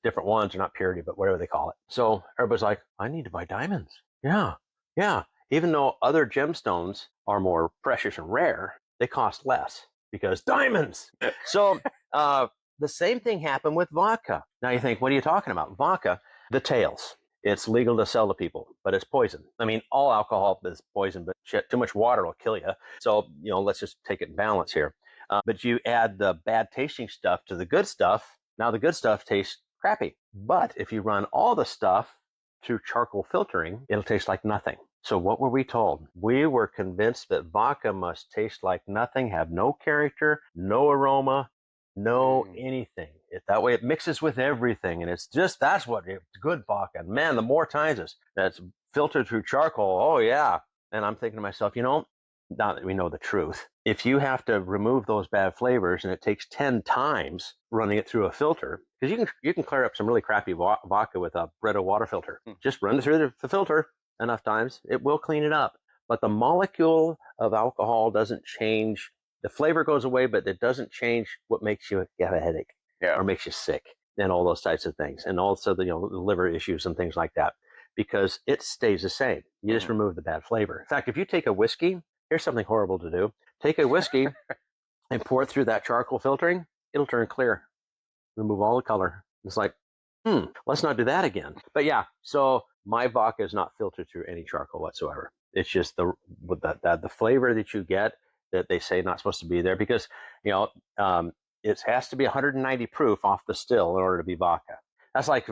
different ones, or not purity, but whatever they call it. So everybody's like, I need to buy diamonds. Yeah, yeah. Even though other gemstones are more precious and rare, they cost less because diamonds. So the same thing happened with vodka. Now you think, what are you talking about? Vodka, the tails. It's legal to sell to people, but it's poison. I mean, all alcohol is poison, but shit, too much water will kill you. So, let's just take it in balance here. But you add the bad tasting stuff to the good stuff. Now the good stuff tastes crappy. But if you run all the stuff through charcoal filtering, it'll taste like nothing. So what were we told? We were convinced that vodka must taste like nothing, have no character, no aroma, no anything. That way it mixes with everything. And that's what it's good vodka. And man, the more times that's filtered through charcoal, oh yeah. And I'm thinking to myself, now that we know the truth, if you have to remove those bad flavors and it takes 10 times running it through a filter, because you can clear up some really crappy vodka with a Brita water filter. Just run it through the filter enough times, it will clean it up. But the molecule of alcohol doesn't change. The flavor goes away, but it doesn't change what makes you have a headache or makes you sick and all those types of things. And also the liver issues and things like that, because it stays the same. You just remove the bad flavor. In fact, if you take a whiskey, here's something horrible to do. Take a whiskey and pour it through that charcoal filtering, it'll turn clear. Remove all the color. It's like, let's not do that again. But yeah, so my vodka is not filtered through any charcoal whatsoever. It's just the flavor that you get that they say not supposed to be there, because it has to be 190 proof off the still in order to be vodka. That's like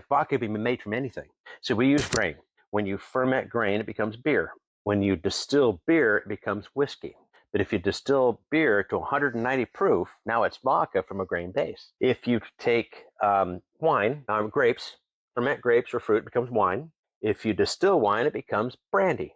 vodka being made from anything. So we use grain. When you ferment grain, it becomes beer. When you distill beer, it becomes whiskey. But if you distill beer to 190 proof, now it's vodka from a grain base. If you take wine, grapes, ferment grapes or fruit, it becomes wine. If you distill wine, it becomes brandy.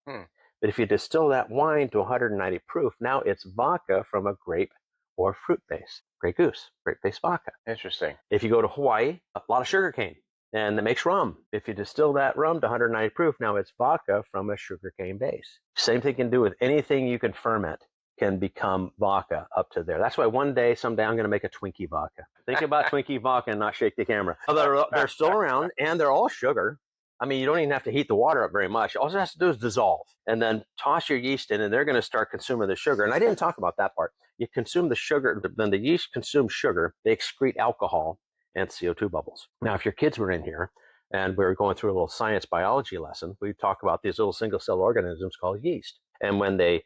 But if you distill that wine to 190 proof, now it's vodka from a grape or fruit base. Grey Goose, grape-based vodka. Interesting. If you go to Hawaii, a lot of sugar cane, and it makes rum. If you distill that rum to 190 proof, now it's vodka from a sugarcane base. Same thing can do with anything you can ferment, can become vodka up to there. That's why someday I'm going to make a Twinkie vodka. Think about Twinkie vodka and not shake the camera. They're still around, and they're all sugar. I mean, you don't even have to heat the water up very much. All it has to do is dissolve and then toss your yeast in, and they're going to start consuming the sugar. And I didn't talk about that part. You consume the sugar, then the yeast consumes sugar. They excrete alcohol and CO2 bubbles. Now, if your kids were in here and we were going through a little science biology lesson. We talk about these little single cell organisms called yeast, and when they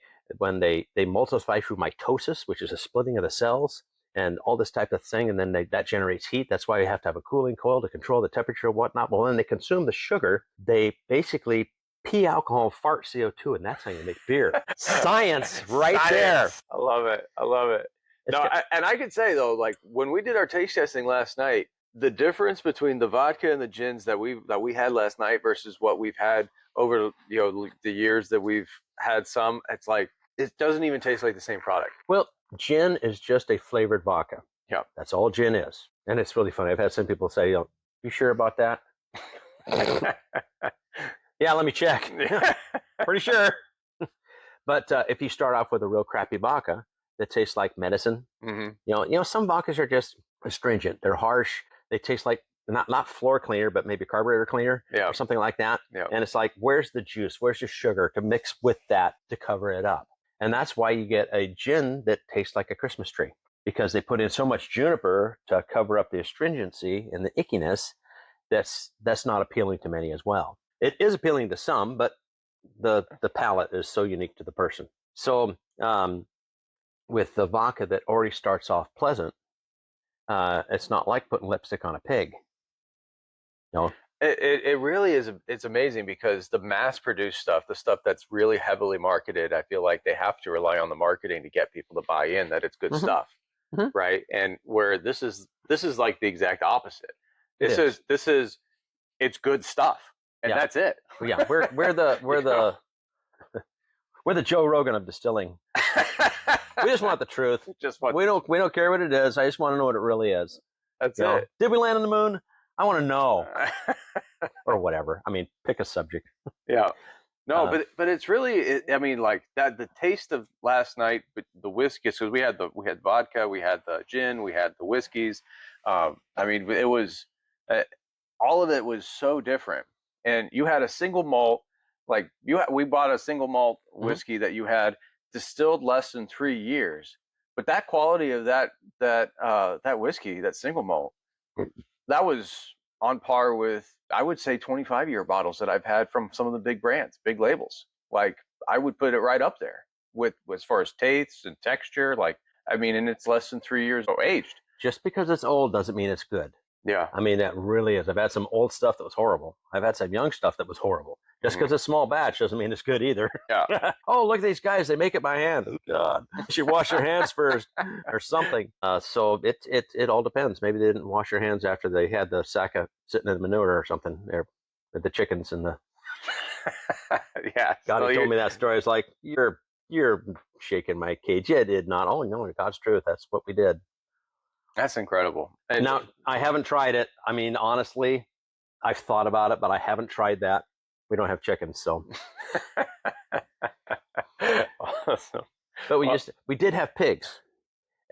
multiply through mitosis, which is a splitting of the cells, and all this type of thing, and then that generates heat. That's why you have to have a cooling coil to control the temperature and whatnot. Well, when they consume the sugar, they basically pee alcohol, fart CO2, and that's how you make beer. Science, right there. I love it. I love it. And I can say though, like when we did our taste testing last night, the difference between the vodka and the gins that we had last night versus what we've had over the years that we've had some, it's like it doesn't even taste like the same product. Well, gin is just a flavored vodka. Yeah, that's all gin is, and it's really funny. I've had some people say, "You sure about that?" Yeah, let me check. Pretty sure. But if you start off with a real crappy vodka that tastes like medicine, some vodkas are just astringent. They're harsh. They taste like not floor cleaner, but maybe carburetor cleaner or something like that. Yeah. And it's like, where's the juice? Where's the sugar to mix with that to cover it up? And that's why you get a gin that tastes like a Christmas tree, because they put in so much juniper to cover up the astringency and the ickiness. That's not appealing to many as well. It is appealing to some, but the palate is so unique to the person. So with the vodka that already starts off pleasant, it's not like putting lipstick on a pig. It really is. It's amazing because the mass-produced stuff, the stuff that's really heavily marketed, I feel like they have to rely on the marketing to get people to buy in that it's good stuff, right? And where this is like the exact opposite. It's good stuff, and that's it. Yeah, we're the Joe Rogan of distilling. We just want the truth. We don't care what it is. I just want to know what it really is. That's it. Did we land on the moon? I want to know. Or whatever. I mean, pick a subject. Yeah. No, but it's really, I mean, like that, the taste of last night, the whiskey, because we had vodka, we had the gin, we had the whiskeys. I mean, it was, all of it was so different. And you had a single malt, like we bought a single malt whiskey that you had distilled less than 3 years, but that quality of that whiskey, that single malt, that was on par with, I would say, 25-year bottles that I've had from some of the big brands, big labels. Like I would put it right up there with as far as taste and texture. Like, I mean, and it's less than 3 years aged. Just because it's old doesn't mean it's good. Yeah. I mean, that really is. I've had some old stuff that was horrible. I've had some young stuff that was horrible. Just because it's small batch doesn't mean it's good either. Yeah. Oh, look at these guys. They make it by hand. Oh, God. You should wash your hands first or something. So it all depends. Maybe they didn't wash their hands after they had the sack of sitting in the manure or something there with the chickens and the... Yeah. God, he told me that story. I was like, you're shaking my cage. Yeah, I did not. Oh, no, God's truth. That's what we did. That's incredible. And now, I haven't tried it. I mean, honestly, I've thought about it, but I haven't tried that. We don't have chickens, so. Awesome. But we did have pigs,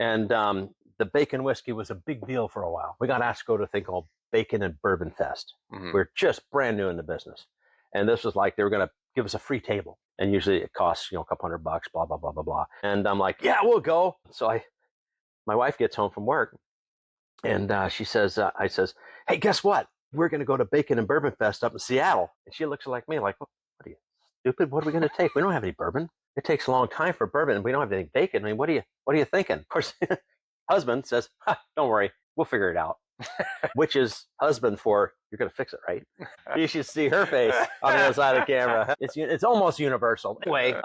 and the bacon whiskey was a big deal for a while. We got asked to go to a thing called Bacon and Bourbon Fest. We're just brand new in the business, and this was like they were going to give us a free table, and usually it costs a couple $100, blah blah blah blah blah. And I'm like, yeah, we'll go. So my wife gets home from work, and she says, I says, hey, guess what? We're going to go to Bacon and Bourbon Fest up in Seattle. And she looks like me, like, what are you, stupid? What are we going to take? We don't have any bourbon. It takes a long time for bourbon, and we don't have any bacon. I mean, what are you thinking? Of course, husband says, don't worry, we'll figure it out. Which is husband for, you're going to fix it, right? You should see her face on the other side of the camera. It's almost universal. Anyway,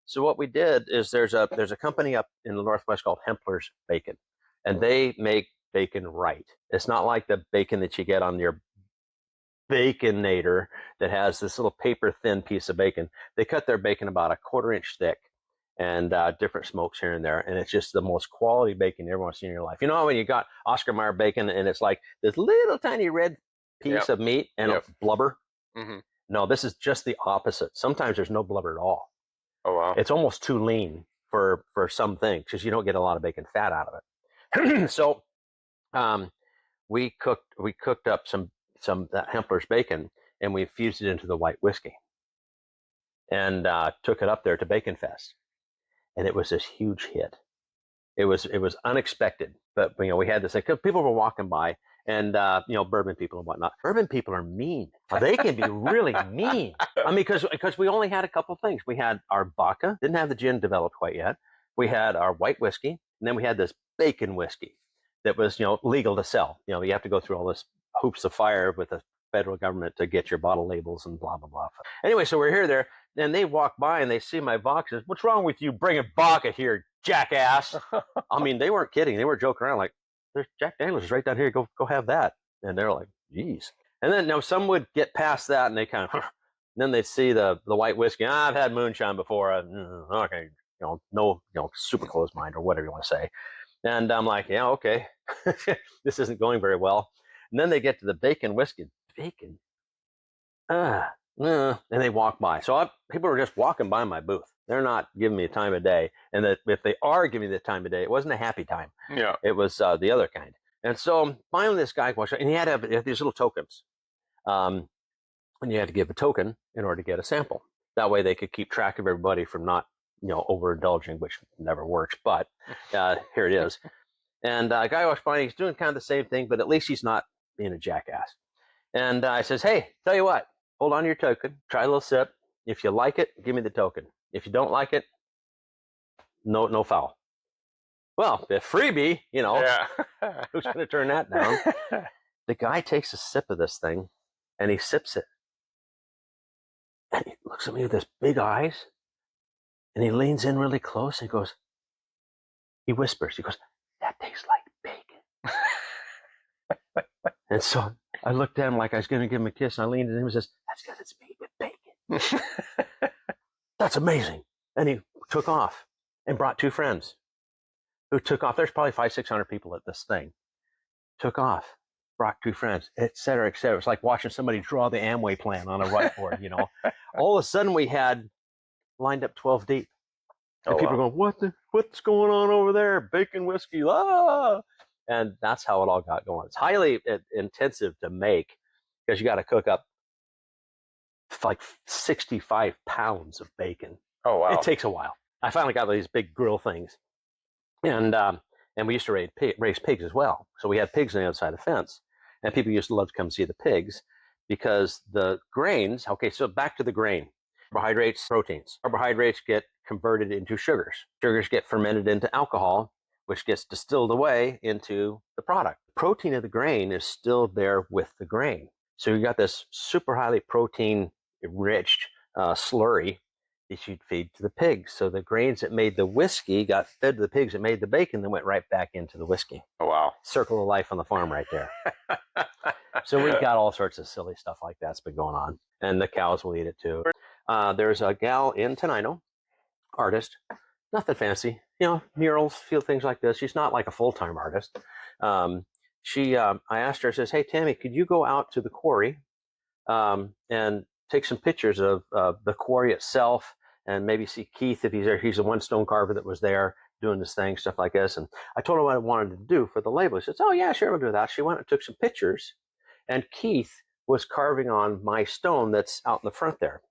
so what we did is there's a company up in the Northwest called Hempler's Bacon, and they make bacon right. It's not like the bacon that you get on your Baconator that has this little paper thin piece of bacon. They cut their bacon about a 1/4 inch thick, and different smokes here and there, and it's just the most quality bacon you ever want to see in your life. You know when you got Oscar Mayer bacon and it's like this little tiny red piece of meat and blubber? No, this is just the opposite. Sometimes there's no blubber at all. Oh wow! It's almost too lean for some things because you don't get a lot of bacon fat out of it. So we cooked up some that Hempler's bacon, and we infused it into the white whiskey, and took it up there to Bacon Fest, and it was this huge hit. It was unexpected, but we had this thing. People were walking by, and bourbon people and whatnot. Bourbon people are mean. They can be really mean. I mean, because we only had a couple things. We had our vodka, didn't have the gin developed quite yet. We had our white whiskey, and then we had this bacon whiskey that was legal to sell. You have to go through all this hoops of fire with the federal government to get your bottle labels and blah blah blah. Anyway, so we're there, and they walk by and they see my vodka. Says, "What's wrong with you bringing vodka here, jackass?" I mean, they weren't kidding. They were joking around like, "There's Jack Daniels is right down here. Go have that." And they're like, "Geez." And then some would get past that and they kind of, then they'd see the white whiskey. I've had moonshine before. Okay, no, super closed mind or whatever you want to say. And I'm like, yeah, okay, this isn't going very well. And then they get to the bacon whiskey. Bacon, and they walk by. So people are just walking by my booth. They're not giving me a time of day. And that if they are giving me the time of day, it wasn't a happy time. Yeah. It was the other kind. And so finally this guy walks out, and he had to have these little tokens. And you had to give a token in order to get a sample. That way they could keep track of everybody from not, overindulging, which never works. But here it is. And a guy was finding he's doing kind of the same thing, but at least he's not being a jackass. And I says, hey, tell you what, hold on to your token, try a little sip. If you like it, give me the token. If you don't like it, no foul. Well, the freebie, Yeah. who's going to turn that down? The guy takes a sip of this thing, and he sips it. And he looks at me with his big eyes, and he leans in really close, and he whispers, he goes, that tastes like bacon. And so I looked at him like I was going to give him a kiss, and I leaned at him and says, that's because it's made with bacon. That's amazing. And he took off and brought two friends who took off. There's probably 500-600 people at this thing. Took off, brought two friends, et cetera, et cetera. It's like watching somebody draw the Amway plan on a whiteboard, All of a sudden we had lined up 12 deep. And people are going, what's going on over there? Bacon whiskey, ah! And that's how it all got going. It's highly intensive to make because you got to cook up like 65 pounds of bacon. Oh, wow. It takes a while. I finally got these big grill things. And we used to raise pigs as well. So we had pigs on the other side of the fence. And people used to love to come see the pigs because the grains, okay, so back to the grain. Carbohydrates, proteins. Carbohydrates get converted into sugars. Sugars get fermented into alcohol, which gets distilled away into the product. The protein of the grain is still there with the grain. So you got this super highly protein-rich slurry that you'd feed to the pigs. So the grains that made the whiskey got fed to the pigs that made the bacon, then went right back into the whiskey. Oh, wow. Circle of life on the farm right there. So we've got all sorts of silly stuff like that's been going on. And the cows will eat it too. There's a gal in Tenino, artist, nothing fancy, murals, feel things like this. She's not like a full-time artist. I asked her, I says, hey, Tammy, could you go out to the quarry and take some pictures of the quarry itself and maybe see Keith if he's there. He's the one stone carver that was there doing this thing, stuff like this. And I told her what I wanted to do for the label. She says, oh, yeah, sure, we'll do that. She went and took some pictures. And Keith was carving on my stone that's out in the front there.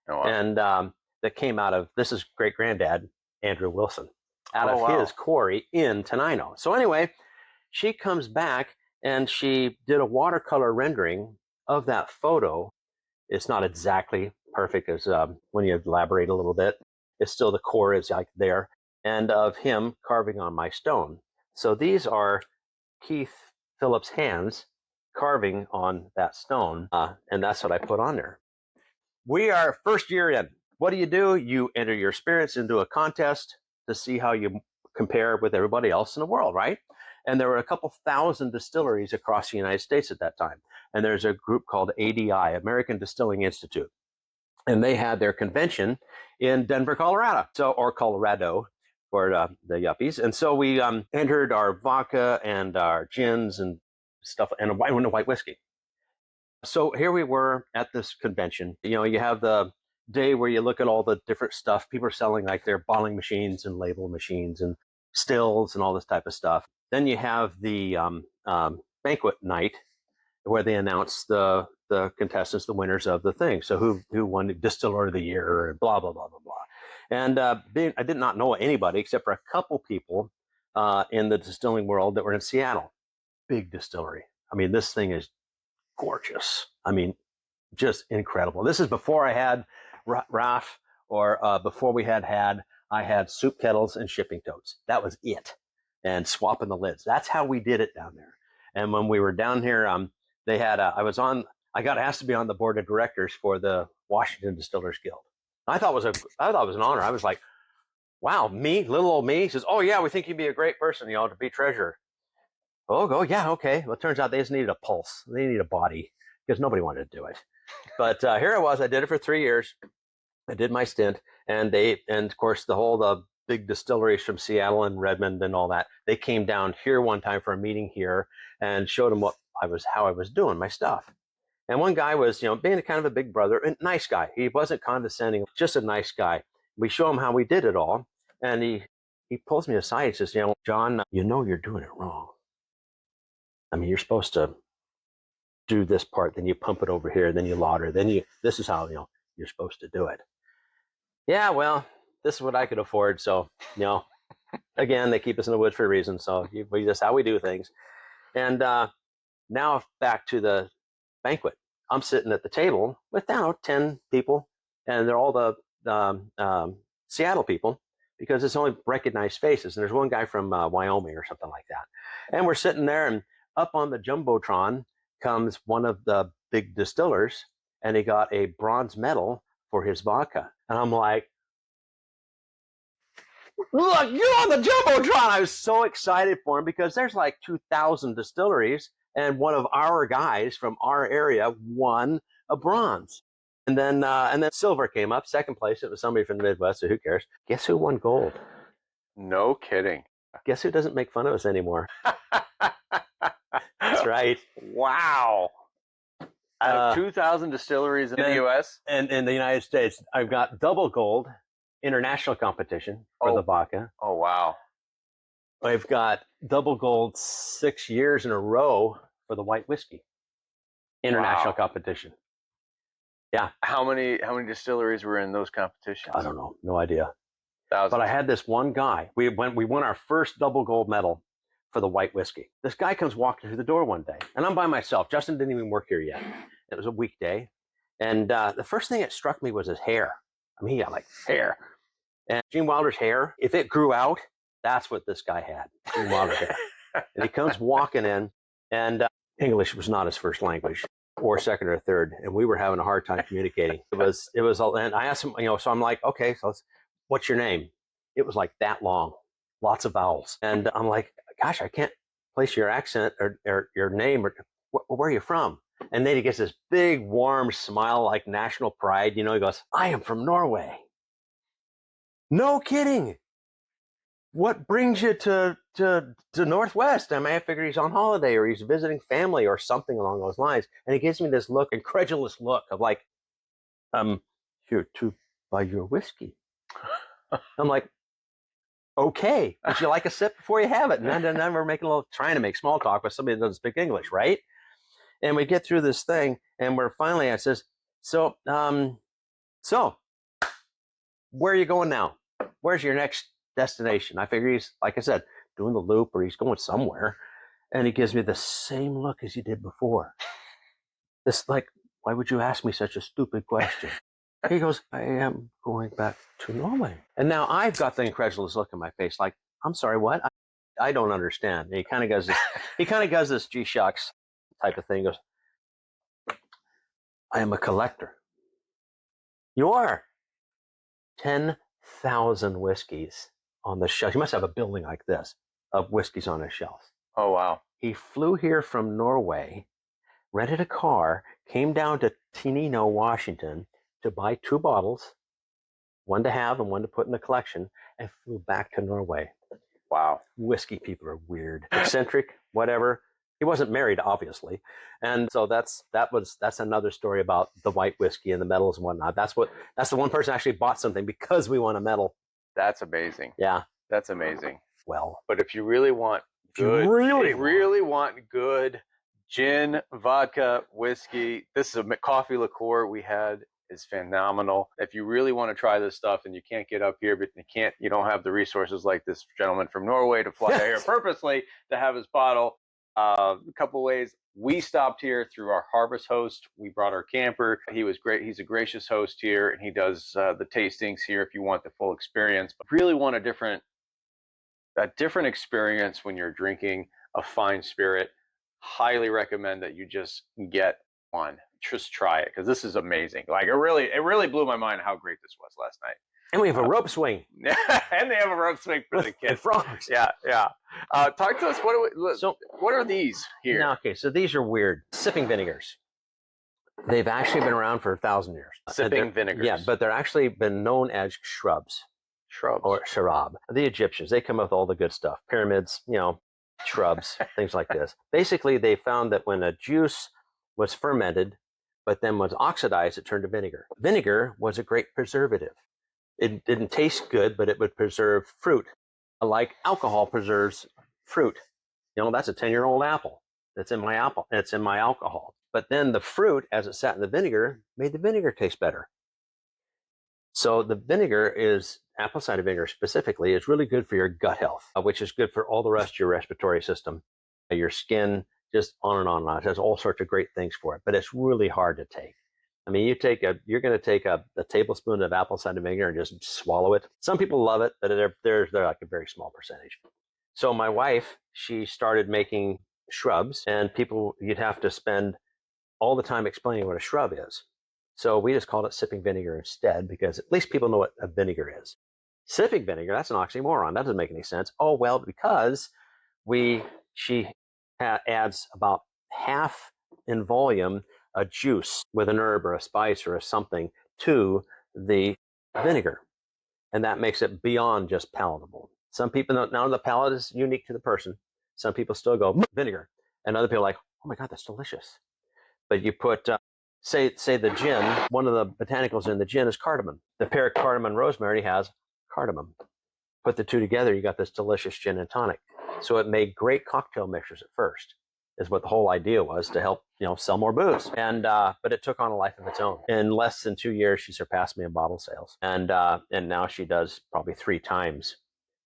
Oh, wow. And that came out of, this is great-granddad, Andrew Wilson, out of his quarry in Tenino. So anyway, she comes back and she did a watercolor rendering of that photo. It's not exactly perfect as when you elaborate a little bit. It's still the core is like there, and of him carving on my stone. So these are Keith Phillips' hands carving on that stone, and that's what I put on there. We are first year in. What do? You enter your spirits into a contest to see how you compare with everybody else in the world, right? And there were a couple thousand distilleries across the United States at that time. And there's a group called ADI, American Distilling Institute. And they had their convention in Denver, Colorado, or Colorado for the yuppies. And so we entered our vodka and our gins and stuff, and a white whiskey. So here we were at this convention. You have the day where you look at all the different stuff. People are selling like their bottling machines and label machines and stills and all this type of stuff. Then you have the banquet night where they announce the contestants, the winners of the thing. So who won Distiller of the Year, and blah, blah, blah, blah, blah. And I did not know anybody except for a couple people in the distilling world that were in Seattle. Big distillery. I mean, this thing is gorgeous. I mean, just incredible. This is before I had RAF, or before we had I had soup kettles and shipping totes. That was it. And swapping the lids. That's how we did it down there. And when we were down here, they had I got asked to be on the board of directors for the Washington Distillers Guild. I thought it was an honor. I was like, wow, me, little old me. He says, oh yeah, we think you'd be a great person, to be treasurer. Oh, yeah, okay. Well, it turns out they just needed a pulse. They needed a body because nobody wanted to do it. But here I was. I did it for 3 years. I did my stint, and of course the big distilleries from Seattle and Redmond and all that. They came down here one time for a meeting here and showed them how I was doing my stuff. And one guy was, being kind of a big brother, and nice guy. He wasn't condescending, just a nice guy. We show him how we did it all, and he pulls me aside. He says, John, you're doing it wrong. I mean, you're supposed to do this part, then you pump it over here, then you lauter, this is how, you're supposed to do it. Yeah, well, this is what I could afford. So, again, they keep us in the woods for a reason. So that's how we do things. And now back to the banquet. I'm sitting at the table with 10 people, and they're all the Seattle people, because it's only recognized faces. And there's one guy from Wyoming or something like that. And we're sitting there, and up on the Jumbotron comes one of the big distillers, and he got a bronze medal for his vodka. And I'm like, look, you're on the Jumbotron. I was so excited for him because there's like 2,000 distilleries, and one of our guys from our area won a bronze. And then silver came up, second place. It was somebody from the Midwest, so who cares? Guess who won gold? No kidding. Guess who doesn't make fun of us anymore? That's right. Wow. Out of 2,000 distilleries in the U.S.? And in the United States, I've got double gold international competition for the vodka. Oh, wow. I've got double gold 6 years in a row for the white whiskey international competition. Yeah. How many distilleries were in those competitions? I don't know. No idea. Thousands. But I had this one guy. We won our first double gold medal for the white whiskey. This guy comes walking through the door one day, and I'm by myself. Justin didn't even work here yet. It was a weekday. And the first thing that struck me was his hair. I mean, he had like hair. And Gene Wilder's hair, if it grew out, that's what this guy had. Gene Wilder's hair. And he comes walking in, and English was not his first language, or second or third, and we were having a hard time communicating. It was, and I asked him, so I'm like, okay, so what's your name? It was like that long, lots of vowels. And I'm like, gosh, I can't place your accent or your name, or where are you from? And then he gets this big, warm smile, like national pride. He goes, I am from Norway. No kidding. What brings you to Northwest? I mean, I figured he's on holiday or he's visiting family or something along those lines. And he gives me this look, incredulous look of like, here to buy your whiskey. I'm like, okay, would you like a sip before you have it? And then we're trying to make small talk with somebody that doesn't speak English, right? And we get through this thing, and I says, so where are you going now? Where's your next destination? I figure he's, like I said, doing the loop, or he's going somewhere. And he gives me the same look as he did before. This, like, why would you ask me such a stupid question? He goes, I am going back to Norway. And now I've got the incredulous look on my face, like, I'm sorry, what? I don't understand. And he kind of does this gee shucks type of thing. He goes, I am a collector. You are. 10,000 whiskeys on the shelf. You must have a building like this of whiskeys on a shelf. Oh, wow. He flew here from Norway, rented a car, came down to Tenino, Washington, to buy 2 bottles, one to have and one to put in the collection, and flew back to Norway. Wow. Whiskey people are weird, eccentric, whatever. He wasn't married, obviously. And so that's another story about the white whiskey and the medals and whatnot. That's the one person actually bought something because we won a medal. That's amazing. Yeah. That's amazing. Well, but if you really want good, good gin, vodka, whiskey, this is a coffee liqueur we had. Is phenomenal. If you really want to try this stuff and you can't get up here, but you don't have the resources like this gentleman from Norway to fly here purposely to have his bottle, a couple ways. We stopped here through our harvest host. We brought our camper. He was great. He's a gracious host here, and he does the tastings here if you want the full experience. But really want a different experience when you're drinking a fine spirit. Highly recommend that you just get one. Just try it, because this is amazing. Like it really blew my mind how great this was last night. And we have a rope swing. And they have a rope swing for the kids. And frogs. Yeah. Talk to us. What are these here? Now, okay, so these are weird. Sipping vinegars. They've actually been around for 1,000 years. Sipping vinegars. Yeah, but they're actually been known as shrubs. Shrubs. Or shrub. The Egyptians, they come up with all the good stuff. Pyramids, shrubs, things like this. Basically, they found that when a juice was fermented, but then was oxidized, it turned to vinegar. Vinegar was a great preservative. It didn't taste good, but it would preserve fruit, like alcohol preserves fruit. That's a 10-year-old apple. That's in my apple. It's in my alcohol. But then the fruit, as it sat in the vinegar, made the vinegar taste better. So the vinegar is, apple cider vinegar specifically, is really good for your gut health, which is good for all the rest of your respiratory system, your skin, just on and on and on. It has all sorts of great things for it, but it's really hard to take. I mean, you're going to take a tablespoon of apple cider vinegar and just swallow it. Some people love it, but they're like a very small percentage. So my wife, she started making shrubs, and you'd have to spend all the time explaining what a shrub is. So we just called it sipping vinegar instead, because at least people know what a vinegar is. Sipping vinegar, that's an oxymoron. That doesn't make any sense. Oh, well, because she adds about half in volume a juice with an herb or a spice or a something to the vinegar. And that makes it beyond just palatable. Some people don't know, the palate is unique to the person. Some people still go vinegar, and other people are like, oh my God, that's delicious. But you put, say the gin, one of the botanicals in the gin is cardamom. The pair of cardamom and rosemary has cardamom. Put the two together, you got this delicious gin and tonic. So it made great cocktail mixers at first, is what the whole idea was, to help sell more booze. And but it took on a life of its own. In less than 2 years, she surpassed me in bottle sales, and now she does probably 3 times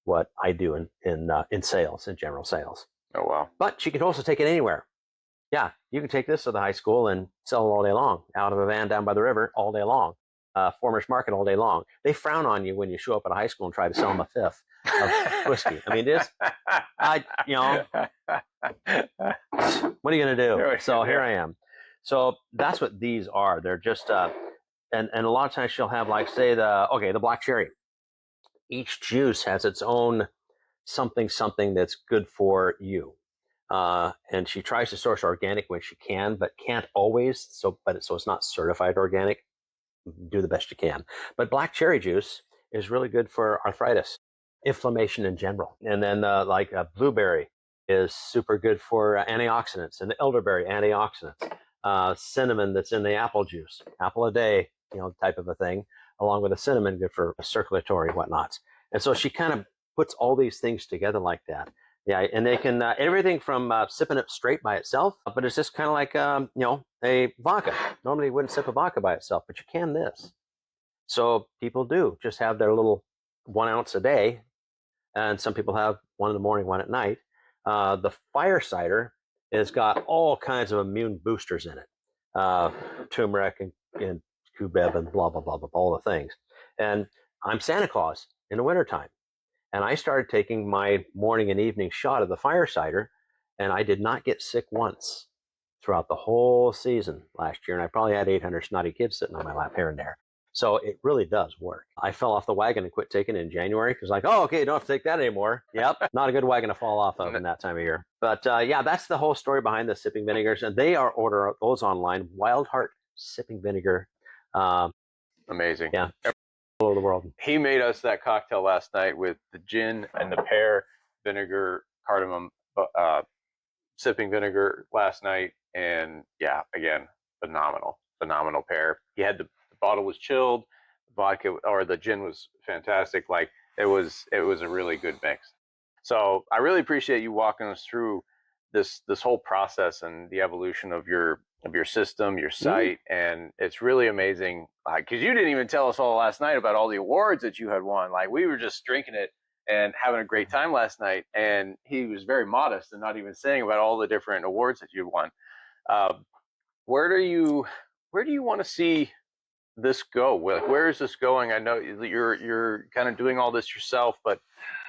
what I do in sales, in general sales. Oh wow! But she could also take it anywhere. Yeah, you can take this to the high school and sell it all day long, out of a van down by the river all day long, farmers market all day long. They frown on you when you show up at a high school and try to sell them a fifth of whiskey. I mean, what are you going to do? So here I am. So that's what these are. They're just, and a lot of times she'll have, like, say the black cherry. Each juice has its own something that's good for you. And she tries to source organic when she can, but can't always. So it's not certified organic. Do the best you can. But black cherry juice is really good for arthritis, inflammation in general. And then blueberry is super good for antioxidants, and the elderberry antioxidants. Cinnamon that's in the apple juice, apple a day, type of a thing, along with the cinnamon, good for circulatory whatnots. And so she kind of puts all these things together like that. Yeah, and they can everything from sipping it straight by itself, but it's just kind of like a vodka. Normally you wouldn't sip a vodka by itself, but you can this. So people do just have their little 1 ounce a day, and some people have one in the morning, one at night. The fire cider has got all kinds of immune boosters in it, turmeric and cubeb and blah blah blah blah, all the things. And I'm Santa Claus in the wintertime. And I started taking my morning and evening shot of the fire cider, and I did not get sick once throughout the whole season last year. And I probably had 800 snotty kids sitting on my lap here and there. So it really does work. I fell off the wagon and quit taking it in January because, okay, you don't have to take that anymore. Yep, not a good wagon to fall off of in that time of year. But that's the whole story behind the sipping vinegars. And they order those online, Wild Heart Sipping Vinegar. Amazing. Yeah. All over the world. He made us that cocktail last night with the gin and the pear vinegar, cardamom, sipping vinegar last night, and again, phenomenal pair. He had the bottle was chilled, vodka or the gin was fantastic. Like it was a really good mix. So I really appreciate you walking us through this whole process and the evolution of your system, your site, and it's really amazing. Because you didn't even tell us all last night about all the awards that you had won. Like we were just drinking it and having a great time last night, and he was very modest and not even saying about all the different awards that you won. Um, where do you want to see this go? Where is this going? I know that you're kind of doing all this yourself, but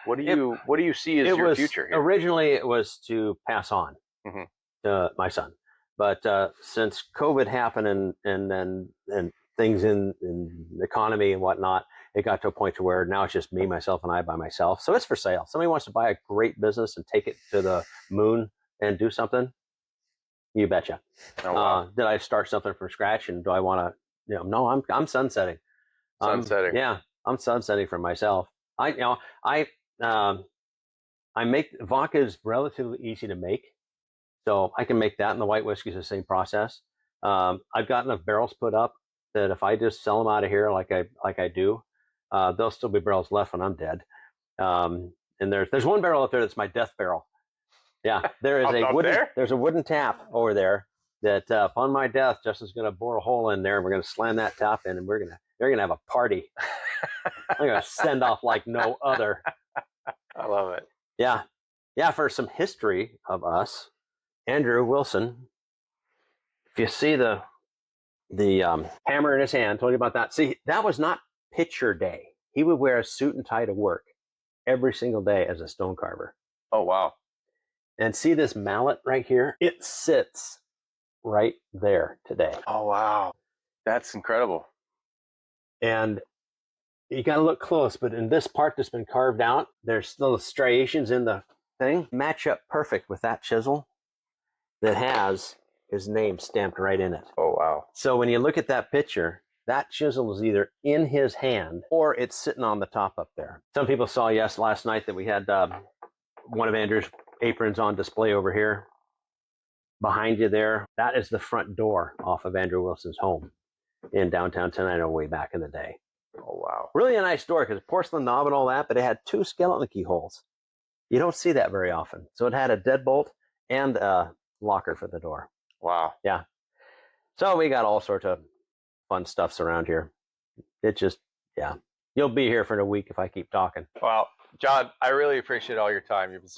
what do you see as your future here? Originally, it was to pass on Mm-hmm. to my son, but since COVID happened and things in the economy and whatnot, it got to a point to where now it's just me, myself, and I by myself. So it's for sale. Somebody wants to buy a great business and take it to the moon and do something. You betcha. Oh, wow. Did I start something from scratch? And do I want to? No, I'm sunsetting. Sunsetting. Yeah, I'm sunsetting for myself. I I make vodka is relatively easy to make, so I can make that, and the white whiskey is the same process. I've got enough barrels put up that if I just sell them out of here like I do, there'll still be barrels left when I'm dead. And there's one barrel up there that's my death barrel. Yeah, there is there's a wooden tap over there that upon my death, Justin's going to bore a hole in there, and we're going to slam that tap in, and they're going to have a party. I'm going to send off like no other. I love it. Yeah, yeah. For some history of us, Andrew Wilson. If you see the hammer in his hand, told you about that. See, that was not picture day. He would wear a suit and tie to work every single day as a stone carver. Oh, wow. And see this mallet right here? It sits right there today. Oh, wow. That's incredible. And you got to look close, but in this part that's been carved out, there's still striations in the thing. Match up perfect with that chisel that has his name stamped right in it. Oh, wow. So when you look at that picture, that chisel is either in his hand or it's sitting on the top up there. Some people saw, last night that we had one of Andrew's aprons on display over here. Behind you there, that is the front door off of Andrew Wilson's home in downtown Tenino way back in the day. Oh, wow. Really a nice door because porcelain knob and all that, but it had 2 skeleton keyholes. You don't see that very often. So it had a deadbolt and a locker for the door. Wow. Yeah. So we got all sorts of fun stuffs around here. It just, yeah. You'll be here for a week if I keep talking. Well, John, I really appreciate all your time. You've been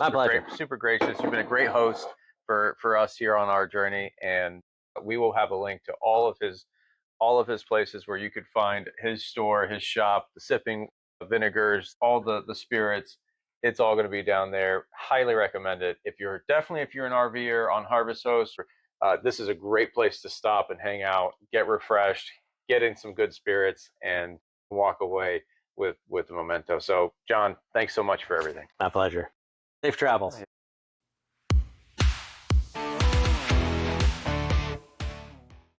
super gracious. You've been a great host for us here on our journey, and we will have a link to all of his places where you could find his store, his shop, the sipping vinegars, all the spirits. It's all going to be down there. Highly recommend it. If you're an RVer on Harvest Host, this is a great place to stop and hang out, get refreshed, get in some good spirits, and walk away with a memento. So, John, thanks so much for everything. My pleasure. Safe travels.